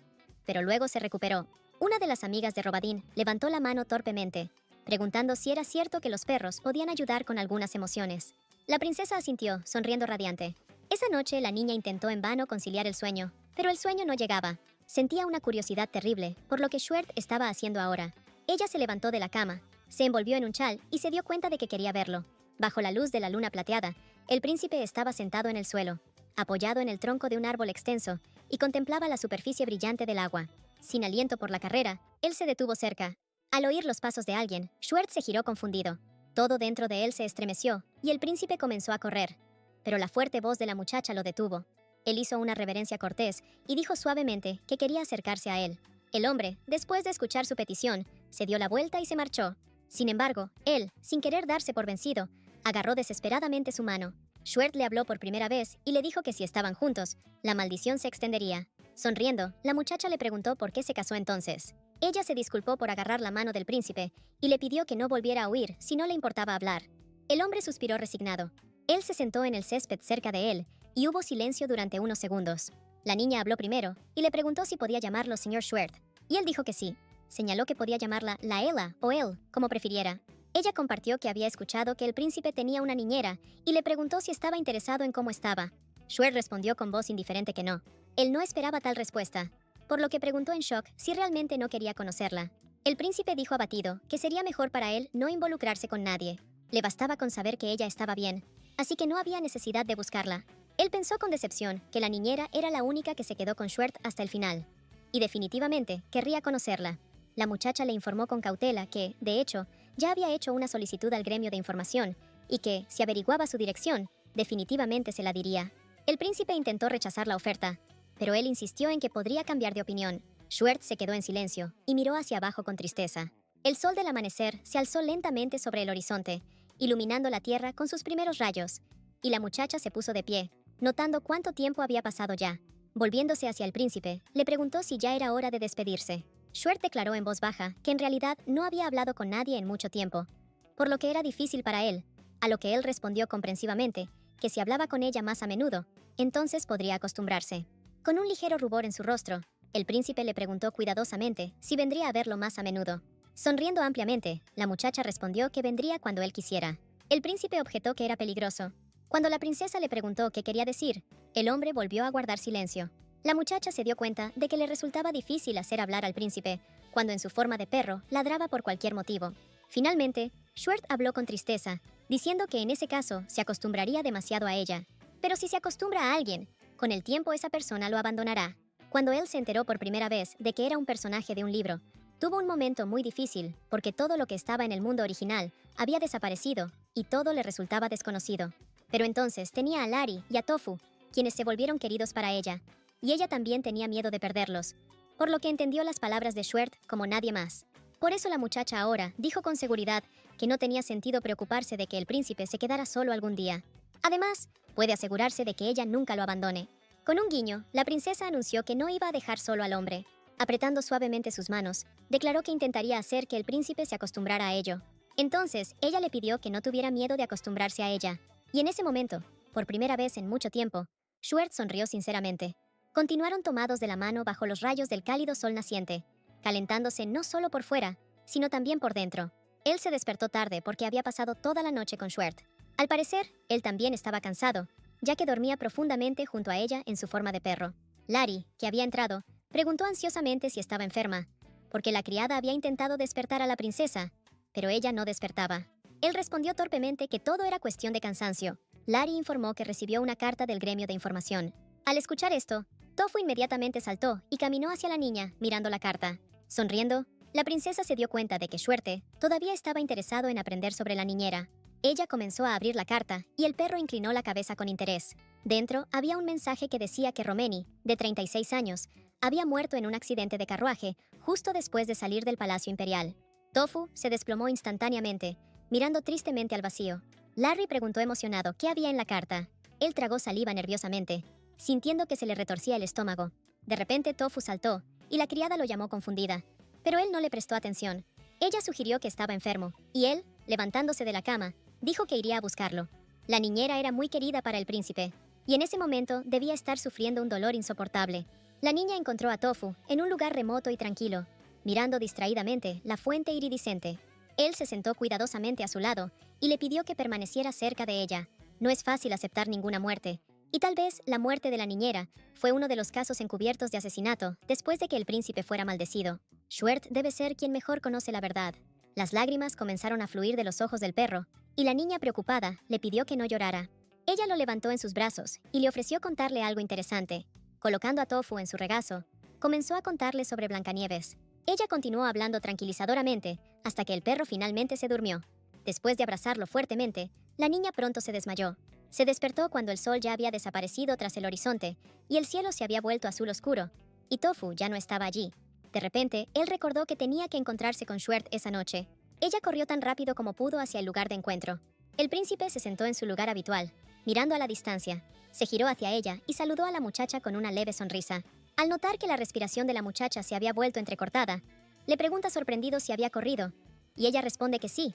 pero luego se recuperó. Una de las amigas de Robadín levantó la mano torpemente, preguntando si era cierto que los perros podían ayudar con algunas emociones. La princesa asintió, sonriendo radiante. Esa noche la niña intentó en vano conciliar el sueño, pero el sueño no llegaba. Sentía una curiosidad terrible por lo que Schwert estaba haciendo ahora. Ella se levantó de la cama, se envolvió en un chal y se dio cuenta de que quería verlo. Bajo la luz de la luna plateada, el príncipe estaba sentado en el suelo, apoyado en el tronco de un árbol extenso, y contemplaba la superficie brillante del agua. Sin aliento por la carrera, él se detuvo cerca. Al oír los pasos de alguien, Schwert se giró confundido. Todo dentro de él se estremeció, y el príncipe comenzó a correr. Pero la fuerte voz de la muchacha lo detuvo. Él hizo una reverencia cortés y dijo suavemente que quería acercarse a él. El hombre, después de escuchar su petición, se dio la vuelta y se marchó. Sin embargo, él, sin querer darse por vencido, agarró desesperadamente su mano. Schwert le habló por primera vez y le dijo que si estaban juntos, la maldición se extendería. Sonriendo, la muchacha le preguntó por qué se casó entonces. Ella se disculpó por agarrar la mano del príncipe y le pidió que no volviera a huir si no le importaba hablar. El hombre suspiró resignado. Él se sentó en el césped cerca de él y hubo silencio durante unos segundos. La niña habló primero y le preguntó si podía llamarlo señor Schwert, y él dijo que sí. Señaló que podía llamarla Laela o él, como prefiriera. Ella compartió que había escuchado que el príncipe tenía una niñera y le preguntó si estaba interesado en cómo estaba. Schwert respondió con voz indiferente que no. Él no esperaba tal respuesta, por lo que preguntó en shock si realmente no quería conocerla. El príncipe dijo abatido que sería mejor para él no involucrarse con nadie. Le bastaba con saber que ella estaba bien, así que no había necesidad de buscarla. Él pensó con decepción que la niñera era la única que se quedó con Schwert hasta el final, y definitivamente querría conocerla. La muchacha le informó con cautela que, de hecho, ya había hecho una solicitud al gremio de información y que, si averiguaba su dirección, definitivamente se la diría. El príncipe intentó rechazar la oferta, pero él insistió en que podría cambiar de opinión. Schwert se quedó en silencio y miró hacia abajo con tristeza. El sol del amanecer se alzó lentamente sobre el horizonte, iluminando la tierra con sus primeros rayos, y la muchacha se puso de pie, notando cuánto tiempo había pasado ya. Volviéndose hacia el príncipe, le preguntó si ya era hora de despedirse. Schwert declaró en voz baja que en realidad no había hablado con nadie en mucho tiempo, por lo que era difícil para él, a lo que él respondió comprensivamente que si hablaba con ella más a menudo, entonces podría acostumbrarse. Con un ligero rubor en su rostro, el príncipe le preguntó cuidadosamente si vendría a verlo más a menudo. Sonriendo ampliamente, la muchacha respondió que vendría cuando él quisiera. El príncipe objetó que era peligroso. Cuando la princesa le preguntó qué quería decir, el hombre volvió a guardar silencio. La muchacha se dio cuenta de que le resultaba difícil hacer hablar al príncipe, cuando en su forma de perro ladraba por cualquier motivo. Finalmente, Schwert habló con tristeza, diciendo que en ese caso se acostumbraría demasiado a ella. Pero si se acostumbra a alguien, con el tiempo esa persona lo abandonará. Cuando él se enteró por primera vez de que era un personaje de un libro, tuvo un momento muy difícil porque todo lo que estaba en el mundo original había desaparecido y todo le resultaba desconocido. Pero entonces tenía a Lari y a Tofu, quienes se volvieron queridos para ella, y ella también tenía miedo de perderlos, por lo que entendió las palabras de Schwert como nadie más. Por eso la muchacha ahora dijo con seguridad que no tenía sentido preocuparse de que el príncipe se quedara solo algún día. Además, puede asegurarse de que ella nunca lo abandone. Con un guiño, la princesa anunció que no iba a dejar solo al hombre. Apretando suavemente sus manos, declaró que intentaría hacer que el príncipe se acostumbrara a ello. Entonces, ella le pidió que no tuviera miedo de acostumbrarse a ella. Y en ese momento, por primera vez en mucho tiempo, Schwert sonrió sinceramente. Continuaron tomados de la mano bajo los rayos del cálido sol naciente, calentándose no solo por fuera, sino también por dentro. Él se despertó tarde porque había pasado toda la noche con Schwert. Al parecer, él también estaba cansado, ya que dormía profundamente junto a ella en su forma de perro. Lari, que había entrado, preguntó ansiosamente si estaba enferma, porque la criada había intentado despertar a la princesa, pero ella no despertaba. Él respondió torpemente que todo era cuestión de cansancio. Lari informó que recibió una carta del gremio de información. Al escuchar esto, Tofu inmediatamente saltó y caminó hacia la niña, mirando la carta. Sonriendo, La princesa se dio cuenta de que Shuerte todavía estaba interesado en aprender sobre la niñera. Ella comenzó a abrir la carta y el perro inclinó la cabeza con interés. Dentro había un mensaje que decía que Romeni, de 36 años, había muerto en un accidente de carruaje justo después de salir del Palacio Imperial. Tofu se desplomó instantáneamente, mirando tristemente al vacío. Larry preguntó emocionado qué había en la carta. Él tragó saliva nerviosamente, sintiendo que se le retorcía el estómago. De repente Tofu saltó, y la criada lo llamó confundida. Pero él no le prestó atención. Ella sugirió que estaba enfermo, y él, levantándose de la cama, dijo que iría a buscarlo. La niñera era muy querida para el príncipe, y en ese momento debía estar sufriendo un dolor insoportable. La niña encontró a Tofu en un lugar remoto y tranquilo, mirando distraídamente la fuente iridiscente. Él se sentó cuidadosamente a su lado y le pidió que permaneciera cerca de ella. No es fácil aceptar ninguna muerte, y tal vez la muerte de la niñera fue uno de los casos encubiertos de asesinato después de que el príncipe fuera maldecido. Schwert debe ser quien mejor conoce la verdad. Las lágrimas comenzaron a fluir de los ojos del perro, y la niña preocupada le pidió que no llorara. Ella lo levantó en sus brazos y le ofreció contarle algo interesante. Colocando a Tofu en su regazo, comenzó a contarle sobre Blancanieves. Ella continuó hablando tranquilizadoramente hasta que el perro finalmente se durmió. Después de abrazarlo fuertemente, la niña pronto se desmayó. Se despertó cuando el sol ya había desaparecido tras el horizonte y el cielo se había vuelto azul oscuro, y Tofu ya no estaba allí. De repente, él recordó que tenía que encontrarse con Schwert esa noche. Ella corrió tan rápido como pudo hacia el lugar de encuentro. El príncipe se sentó en su lugar habitual, mirando a la distancia. Se giró hacia ella y saludó a la muchacha con una leve sonrisa. Al notar que la respiración de la muchacha se había vuelto entrecortada, le pregunta sorprendido si había corrido, y ella responde que sí,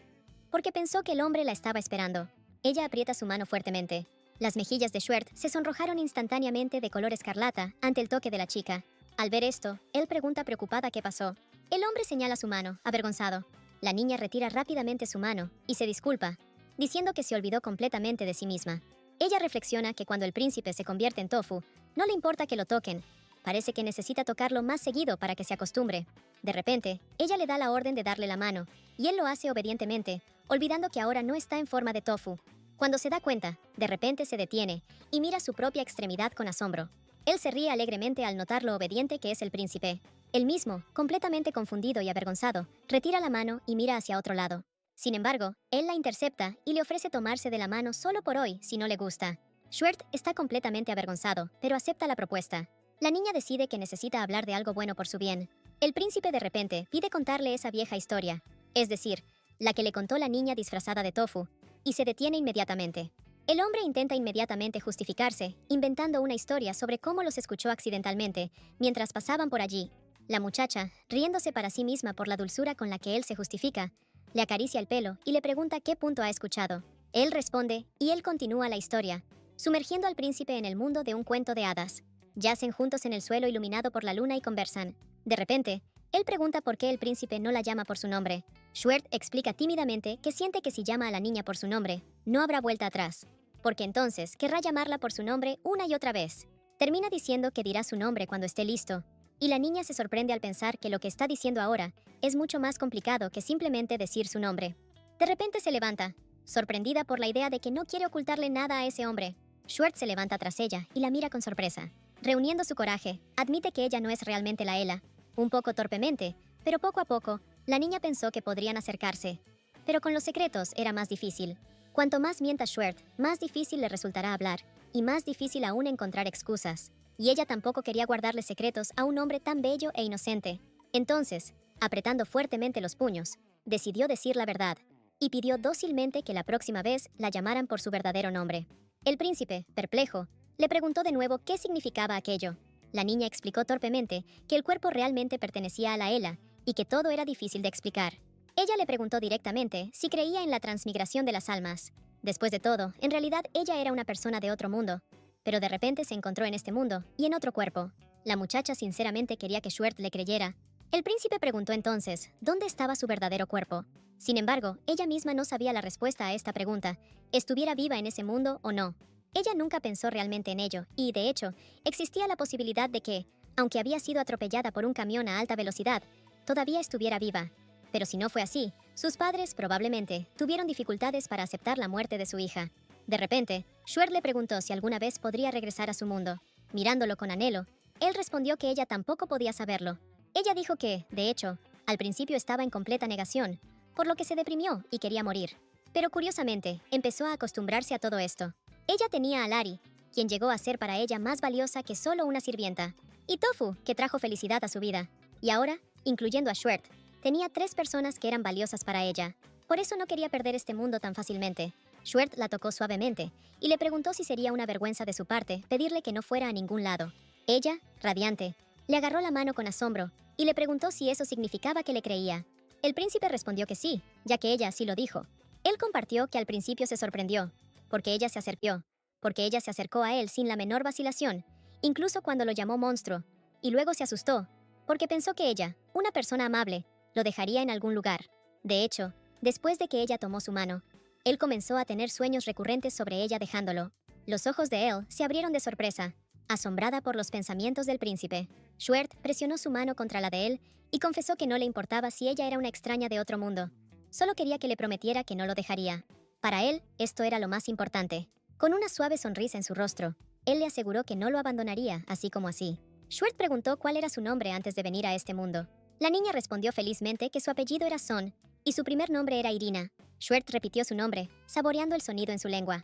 porque pensó que el hombre la estaba esperando. Ella aprieta su mano fuertemente. Las mejillas de Schwert se sonrojaron instantáneamente de color escarlata ante el toque de la chica. Al ver esto, él pregunta preocupada qué pasó. El hombre señala su mano, avergonzado. La niña retira rápidamente su mano y se disculpa, diciendo que se olvidó completamente de sí misma. Ella reflexiona que cuando el príncipe se convierte en Tofu, no le importa que lo toquen. Parece que necesita tocarlo más seguido para que se acostumbre. De repente, ella le da la orden de darle la mano, y él lo hace obedientemente, olvidando que ahora no está en forma de Tofu. Cuando se da cuenta, de repente se detiene y mira su propia extremidad con asombro. Él se ríe alegremente al notar lo obediente que es el príncipe. Él mismo, completamente confundido y avergonzado, retira la mano y mira hacia otro lado. Sin embargo, él la intercepta y le ofrece tomarse de la mano solo por hoy si no le gusta. Schwert está completamente avergonzado, pero acepta la propuesta. La niña decide que necesita hablar de algo bueno por su bien. El príncipe de repente pide contarle esa vieja historia, es decir, la que le contó la niña disfrazada de Tofu, y se detiene inmediatamente. El hombre intenta inmediatamente justificarse, inventando una historia sobre cómo los escuchó accidentalmente mientras pasaban por allí. La muchacha, riéndose para sí misma por la dulzura con la que él se justifica, le acaricia el pelo y le pregunta qué punto ha escuchado. Él responde, y él continúa la historia, sumergiendo al príncipe en el mundo de un cuento de hadas. Yacen juntos en el suelo iluminado por la luna y conversan. De repente, él pregunta por qué el príncipe no la llama por su nombre. Schwert explica tímidamente que siente que si llama a la niña por su nombre, no habrá vuelta atrás, porque entonces querrá llamarla por su nombre una y otra vez. Termina diciendo que dirá su nombre cuando esté listo, y la niña se sorprende al pensar que lo que está diciendo ahora es mucho más complicado que simplemente decir su nombre. De repente se levanta, sorprendida por la idea de que no quiere ocultarle nada a ese hombre. Schwert se levanta tras ella y la mira con sorpresa. Reuniendo su coraje, admite que ella no es realmente la Ela. Un poco torpemente, pero poco a poco, la niña pensó que podrían acercarse. Pero con los secretos era más difícil. Cuanto más mienta Schwert, más difícil le resultará hablar, y más difícil aún encontrar excusas. Y ella tampoco quería guardarle secretos a un hombre tan bello e inocente. Entonces, apretando fuertemente los puños, decidió decir la verdad, y pidió dócilmente que la próxima vez la llamaran por su verdadero nombre. El príncipe, perplejo, le preguntó de nuevo qué significaba aquello. La niña explicó torpemente que el cuerpo realmente pertenecía a la Ela y que todo era difícil de explicar. Ella le preguntó directamente si creía en la transmigración de las almas. Después de todo, en realidad ella era una persona de otro mundo, pero de repente se encontró en este mundo y en otro cuerpo. La muchacha sinceramente quería que Schwert le creyera. El príncipe preguntó entonces dónde estaba su verdadero cuerpo. Sin embargo, ella misma no sabía la respuesta a esta pregunta, estuviera viva en ese mundo o no. Ella nunca pensó realmente en ello, y, de hecho, existía la posibilidad de que, aunque había sido atropellada por un camión a alta velocidad, todavía estuviera viva. Pero si no fue así, sus padres, probablemente, tuvieron dificultades para aceptar la muerte de su hija. De repente, Schwert le preguntó si alguna vez podría regresar a su mundo. Mirándolo con anhelo, él respondió que ella tampoco podía saberlo. Ella dijo que, de hecho, Al principio estaba en completa negación, por lo que se deprimió y quería morir. Pero curiosamente, empezó a acostumbrarse a todo esto. Ella tenía a Lari, quien llegó a ser para ella más valiosa que solo una sirvienta, y Tofu, que trajo felicidad a su vida. Y ahora, incluyendo a Schwert, tenía 3 personas que eran valiosas para ella. Por eso no quería perder este mundo tan fácilmente. Schwert la tocó suavemente y le preguntó si sería una vergüenza de su parte pedirle que no fuera a ningún lado. Ella, radiante, le agarró la mano con asombro y le preguntó si eso significaba que le creía. El príncipe respondió que sí, ya que ella así lo dijo. Él compartió que al principio se sorprendió, porque ella se acercó a él sin la menor vacilación, incluso cuando lo llamó monstruo, y luego se asustó, porque pensó que ella, una persona amable, lo dejaría en algún lugar. De hecho, después de que ella tomó su mano, él comenzó a tener sueños recurrentes sobre ella dejándolo. Los ojos de él se abrieron de sorpresa, asombrada por los pensamientos del príncipe. Schwert presionó su mano contra la de él y confesó que no le importaba si ella era una extraña de otro mundo. Solo quería que le prometiera que no lo dejaría. Para él, esto era lo más importante. Con una suave sonrisa en su rostro, él le aseguró que no lo abandonaría así como así. Schwert preguntó cuál era su nombre antes de venir a este mundo. La niña respondió felizmente que su apellido era Son y su primer nombre era Irina. Schwert repitió su nombre, saboreando el sonido en su lengua.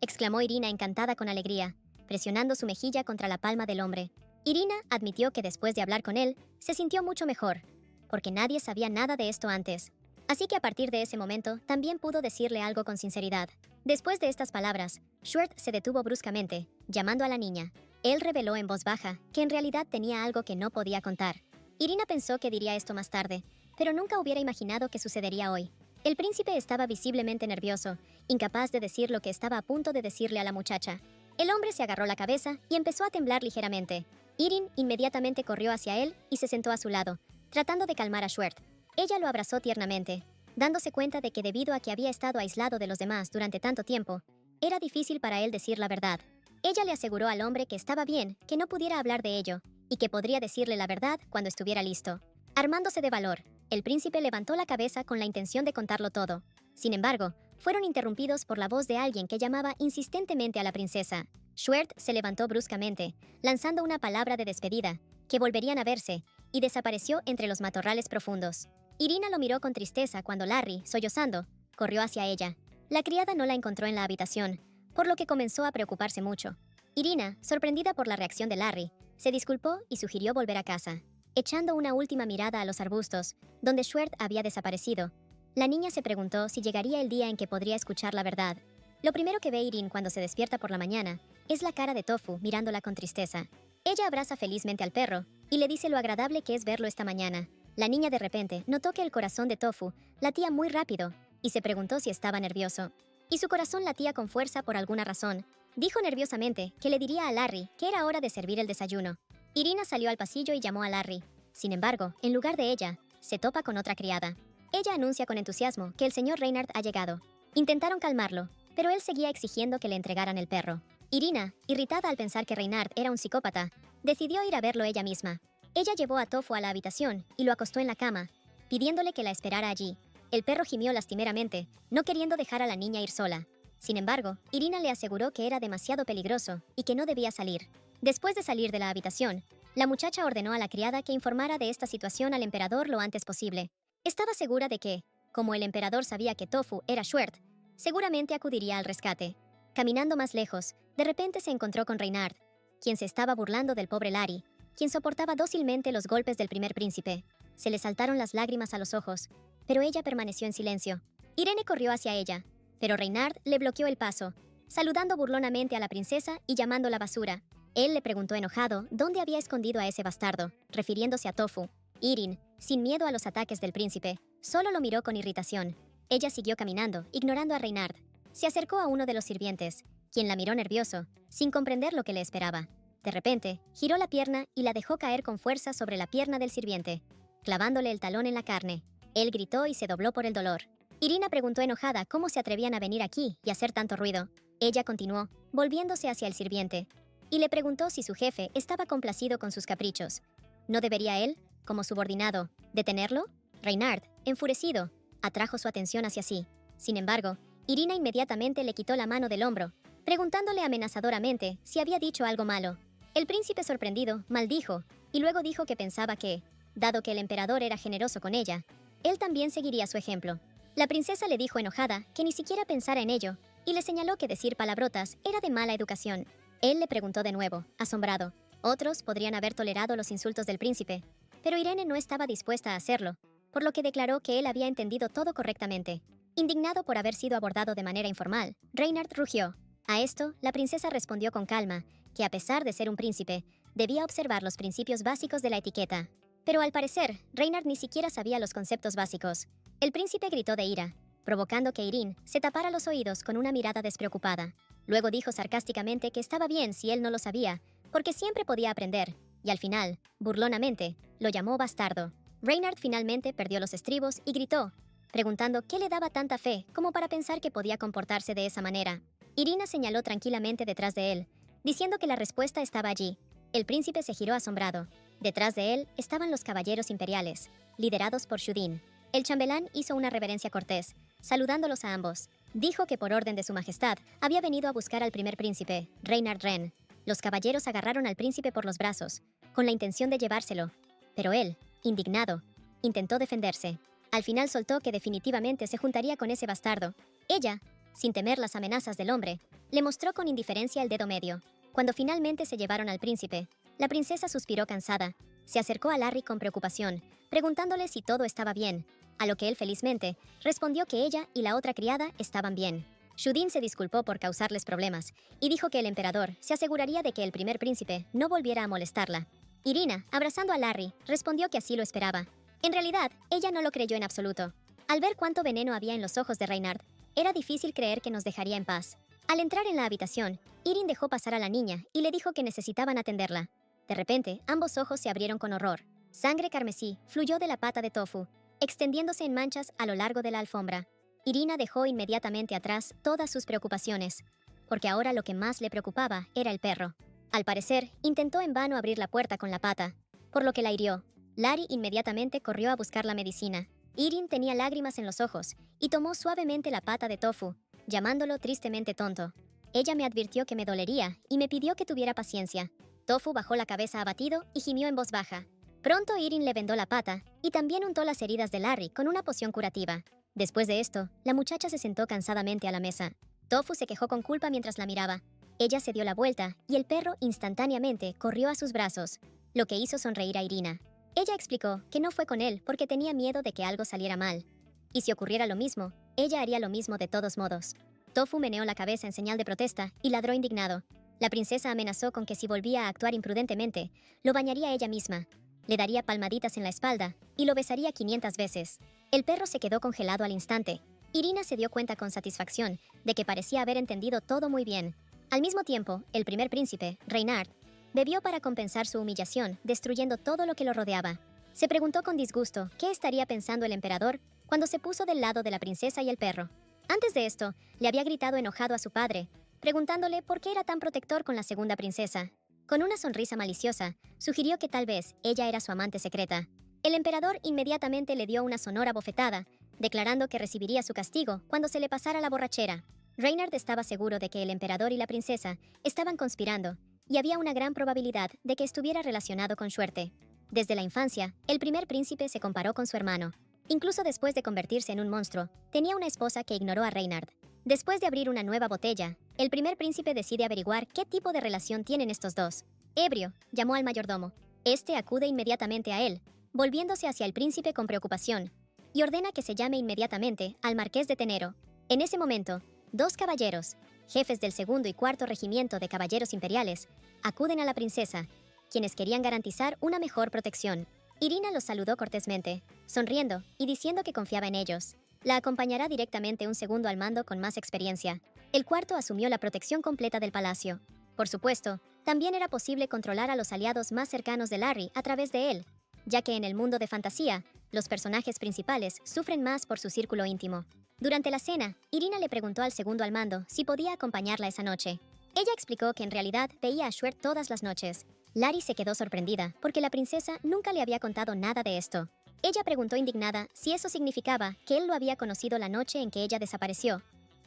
Exclamó Irina encantada con alegría, presionando su mejilla contra la palma del hombre. Irina admitió que después de hablar con él, se sintió mucho mejor, porque nadie sabía nada de esto antes. Así que a partir de ese momento, también pudo decirle algo con sinceridad. Después de estas palabras, Schwert se detuvo bruscamente, llamando a la niña. Él reveló en voz baja que en realidad tenía algo que no podía contar. Irina pensó que diría esto más tarde, pero nunca hubiera imaginado que sucedería hoy. El príncipe estaba visiblemente nervioso, incapaz de decir lo que estaba a punto de decirle a la muchacha. El hombre se agarró la cabeza y empezó a temblar ligeramente. Irin inmediatamente corrió hacia él y se sentó a su lado, tratando de calmar a Schwert. Ella lo abrazó tiernamente, dándose cuenta de que debido a que había estado aislado de los demás durante tanto tiempo, era difícil para él decir la verdad. Ella le aseguró al hombre que estaba bien, que no pudiera hablar de ello, y que podría decirle la verdad cuando estuviera listo. Armándose de valor, el príncipe levantó la cabeza con la intención de contarlo todo. Sin embargo, fueron interrumpidos por la voz de alguien que llamaba insistentemente a la princesa. Schwert se levantó bruscamente, lanzando una palabra de despedida, que volverían a verse, y desapareció entre los matorrales profundos. Irina lo miró con tristeza cuando Larry, sollozando, corrió hacia ella. La criada no la encontró en la habitación, por lo que comenzó a preocuparse mucho. Irina, sorprendida por la reacción de Larry, se disculpó y sugirió volver a casa. Echando una última mirada a los arbustos, donde Schwert había desaparecido, la niña se preguntó si llegaría el día en que podría escuchar la verdad. Lo primero que ve Irin cuando se despierta por la mañana es la cara de Tofu mirándola con tristeza. Ella abraza felizmente al perro y le dice lo agradable que es verlo esta mañana. La niña de repente notó que el corazón de Tofu latía muy rápido y se preguntó si estaba nervioso. Y su corazón latía con fuerza por alguna razón. Dijo nerviosamente que le diría a Larry que era hora de servir el desayuno. Irina salió al pasillo y llamó a Larry. Sin embargo, en lugar de ella, se topa con otra criada. Ella anuncia con entusiasmo que el señor Reinhardt ha llegado. Intentaron calmarlo, pero él seguía exigiendo que le entregaran el perro. Irina, irritada al pensar que Reinhardt era un psicópata, decidió ir a verlo ella misma. Ella llevó a Tofu a la habitación y lo acostó en la cama, pidiéndole que la esperara allí. El perro gimió lastimeramente, no queriendo dejar a la niña ir sola. Sin embargo, Irina le aseguró que era demasiado peligroso y que no debía salir. Después de salir de la habitación, la muchacha ordenó a la criada que informara de esta situación al emperador lo antes posible. Estaba segura de que, como el emperador sabía que Tofu era Schwert, seguramente acudiría al rescate. Caminando más lejos, de repente se encontró con Reinhardt, quien se estaba burlando del pobre Larry, quien soportaba dócilmente los golpes del primer príncipe. Se le saltaron las lágrimas a los ojos, pero ella permaneció en silencio. Irene corrió hacia ella, pero Reinhardt le bloqueó el paso, saludando burlonamente a la princesa y llamándola basura. Él le preguntó enojado dónde había escondido a ese bastardo, refiriéndose a Tofu. Irin, sin miedo a los ataques del príncipe, solo lo miró con irritación. Ella siguió caminando, ignorando a Reinhardt. Se acercó a uno de los sirvientes, quien la miró nervioso, sin comprender lo que le esperaba. De repente, giró la pierna y la dejó caer con fuerza sobre la pierna del sirviente, clavándole el talón en la carne. Él gritó y se dobló por el dolor. Irina preguntó enojada cómo se atrevían a venir aquí y hacer tanto ruido. Ella continuó, volviéndose hacia el sirviente, y le preguntó si su jefe estaba complacido con sus caprichos. ¿No debería él, como subordinado, detenerlo? Reinhardt, enfurecido, atrajo su atención hacia sí. Sin embargo, Irina inmediatamente le quitó la mano del hombro, preguntándole amenazadoramente si había dicho algo malo. El príncipe sorprendido maldijo, y luego dijo que pensaba que, dado que el emperador era generoso con ella, él también seguiría su ejemplo. La princesa le dijo enojada que ni siquiera pensara en ello, y le señaló que decir palabrotas era de mala educación. Él le preguntó de nuevo, asombrado. Otros podrían haber tolerado los insultos del príncipe, pero Irene no estaba dispuesta a hacerlo, por lo que declaró que él había entendido todo correctamente. Indignado por haber sido abordado de manera informal, Reynard rugió. A esto, la princesa respondió con calma, que a pesar de ser un príncipe, debía observar los principios básicos de la etiqueta. Pero al parecer, Reynard ni siquiera sabía los conceptos básicos. El príncipe gritó de ira, provocando que Irene se tapara los oídos con una mirada despreocupada. Luego dijo sarcásticamente que estaba bien si él no lo sabía, porque siempre podía aprender, y al final, burlonamente, lo llamó bastardo. Reynard finalmente perdió los estribos y gritó, preguntando qué le daba tanta fe como para pensar que podía comportarse de esa manera. Irina señaló tranquilamente detrás de él, diciendo que la respuesta estaba allí. El príncipe se giró asombrado. Detrás de él estaban los caballeros imperiales, liderados por Shudin. El chambelán hizo una reverencia cortés, saludándolos a ambos. Dijo que por orden de su majestad había venido a buscar al primer príncipe, Reynard Wren. Los caballeros agarraron al príncipe por los brazos, con la intención de llevárselo. Pero él, indignado, intentó defenderse. Al final soltó que definitivamente se juntaría con ese bastardo. Ella, sin temer las amenazas del hombre, le mostró con indiferencia el dedo medio. Cuando finalmente se llevaron al príncipe, la princesa suspiró cansada. Se acercó a Larry con preocupación, preguntándole si todo estaba bien, a lo que él felizmente respondió que ella y la otra criada estaban bien. Shudin se disculpó por causarles problemas y dijo que el emperador se aseguraría de que el primer príncipe no volviera a molestarla. Irina, abrazando a Larry, respondió que así lo esperaba. En realidad, ella no lo creyó en absoluto. Al ver cuánto veneno había en los ojos de Reynard, era difícil creer que nos dejaría en paz. Al entrar en la habitación, Irin dejó pasar a la niña y le dijo que necesitaban atenderla. De repente, ambos ojos se abrieron con horror. Sangre carmesí fluyó de la pata de Tofu, extendiéndose en manchas a lo largo de la alfombra. Irina dejó inmediatamente atrás todas sus preocupaciones, porque ahora lo que más le preocupaba era el perro. Al parecer, intentó en vano abrir la puerta con la pata, por lo que la hirió. Larry inmediatamente corrió a buscar la medicina. Irin tenía lágrimas en los ojos y tomó suavemente la pata de Tofu, llamándolo tristemente tonto. Ella me advirtió que me dolería y me pidió que tuviera paciencia. Tofu bajó la cabeza abatido y gimió en voz baja. Pronto Irin le vendó la pata y también untó las heridas de Larry con una poción curativa. Después de esto, la muchacha se sentó cansadamente a la mesa. Tofu se quejó con culpa mientras la miraba. Ella se dio la vuelta y el perro instantáneamente corrió a sus brazos, lo que hizo sonreír a Irina. Ella explicó que no fue con él porque tenía miedo de que algo saliera mal. Y si ocurriera lo mismo, ella haría lo mismo de todos modos. Tofu meneó la cabeza en señal de protesta y ladró indignado. La princesa amenazó con que si volvía a actuar imprudentemente, lo bañaría ella misma. Le daría palmaditas en la espalda y lo besaría 500 veces. El perro se quedó congelado al instante. Irina se dio cuenta con satisfacción de que parecía haber entendido todo muy bien. Al mismo tiempo, el primer príncipe, Reynard, bebió para compensar su humillación, destruyendo todo lo que lo rodeaba. Se preguntó con disgusto qué estaría pensando el emperador cuando se puso del lado de la princesa y el perro. Antes de esto, le había gritado enojado a su padre, preguntándole por qué era tan protector con la segunda princesa. Con una sonrisa maliciosa, sugirió que tal vez ella era su amante secreta. El emperador inmediatamente le dio una sonora bofetada, declarando que recibiría su castigo cuando se le pasara la borrachera. Reynard estaba seguro de que el emperador y la princesa estaban conspirando, y había una gran probabilidad de que estuviera relacionado con suerte. Desde la infancia, el primer príncipe se comparó con su hermano. Incluso después de convertirse en un monstruo, tenía una esposa que ignoró a Reynard. Después de abrir una nueva botella, el primer príncipe decide averiguar qué tipo de relación tienen estos dos. Ebrio, llamó al mayordomo. Este acude inmediatamente a él, volviéndose hacia el príncipe con preocupación, y ordena que se llame inmediatamente al marqués de Tenero. En ese momento, dos caballeros, jefes del segundo y cuarto regimiento de caballeros imperiales, acuden a la princesa, quienes querían garantizar una mejor protección. Irina los saludó cortésmente, sonriendo y diciendo que confiaba en ellos. La acompañará directamente un segundo al mando con más experiencia. El cuarto asumió la protección completa del palacio. Por supuesto, también era posible controlar a los aliados más cercanos de Larry a través de él, ya que en el mundo de fantasía, los personajes principales sufren más por su círculo íntimo. Durante la cena, Irina le preguntó al segundo al mando si podía acompañarla esa noche. Ella explicó que en realidad veía a Schwert todas las noches. Larry se quedó sorprendida porque la princesa nunca le había contado nada de esto. Ella preguntó indignada si eso significaba que él lo había conocido la noche en que ella desapareció,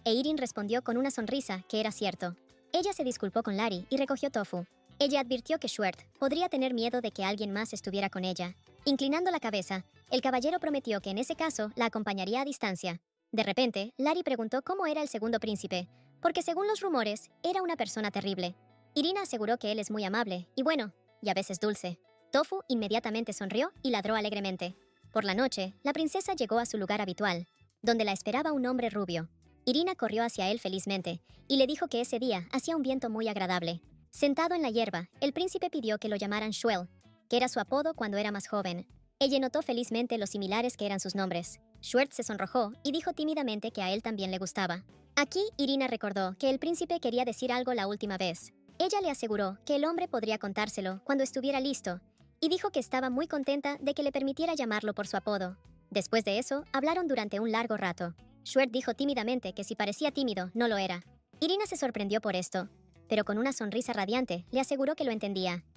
e Irin respondió con una sonrisa que era cierto. Ella se disculpó con Larry y recogió Tofu. Ella advirtió que Schwert podría tener miedo de que alguien más estuviera con ella, Inclinando la cabeza, el caballero prometió que en ese caso la acompañaría a distancia. De repente, Larry preguntó cómo era el segundo príncipe, porque según los rumores, era una persona terrible. Irina aseguró que él es muy amable, y bueno, y a veces dulce. Tofu inmediatamente sonrió y ladró alegremente. Por la noche, la princesa llegó a su lugar habitual, donde la esperaba un hombre rubio. Irina corrió hacia él felizmente, y le dijo que ese día hacía un viento muy agradable. Sentado en la hierba, el príncipe pidió que lo llamaran Shuel, que era su apodo cuando era más joven. Ella notó felizmente lo similares que eran sus nombres. Schwertz se sonrojó y dijo tímidamente que a él también le gustaba. Aquí, Irina recordó que el príncipe quería decir algo la última vez. Ella le aseguró que el hombre podría contárselo cuando estuviera listo, y dijo que estaba muy contenta de que le permitiera llamarlo por su apodo. Después de eso, hablaron durante un largo rato. Schwertz dijo tímidamente que si parecía tímido, no lo era. Irina se sorprendió por esto, pero con una sonrisa radiante le aseguró que lo entendía.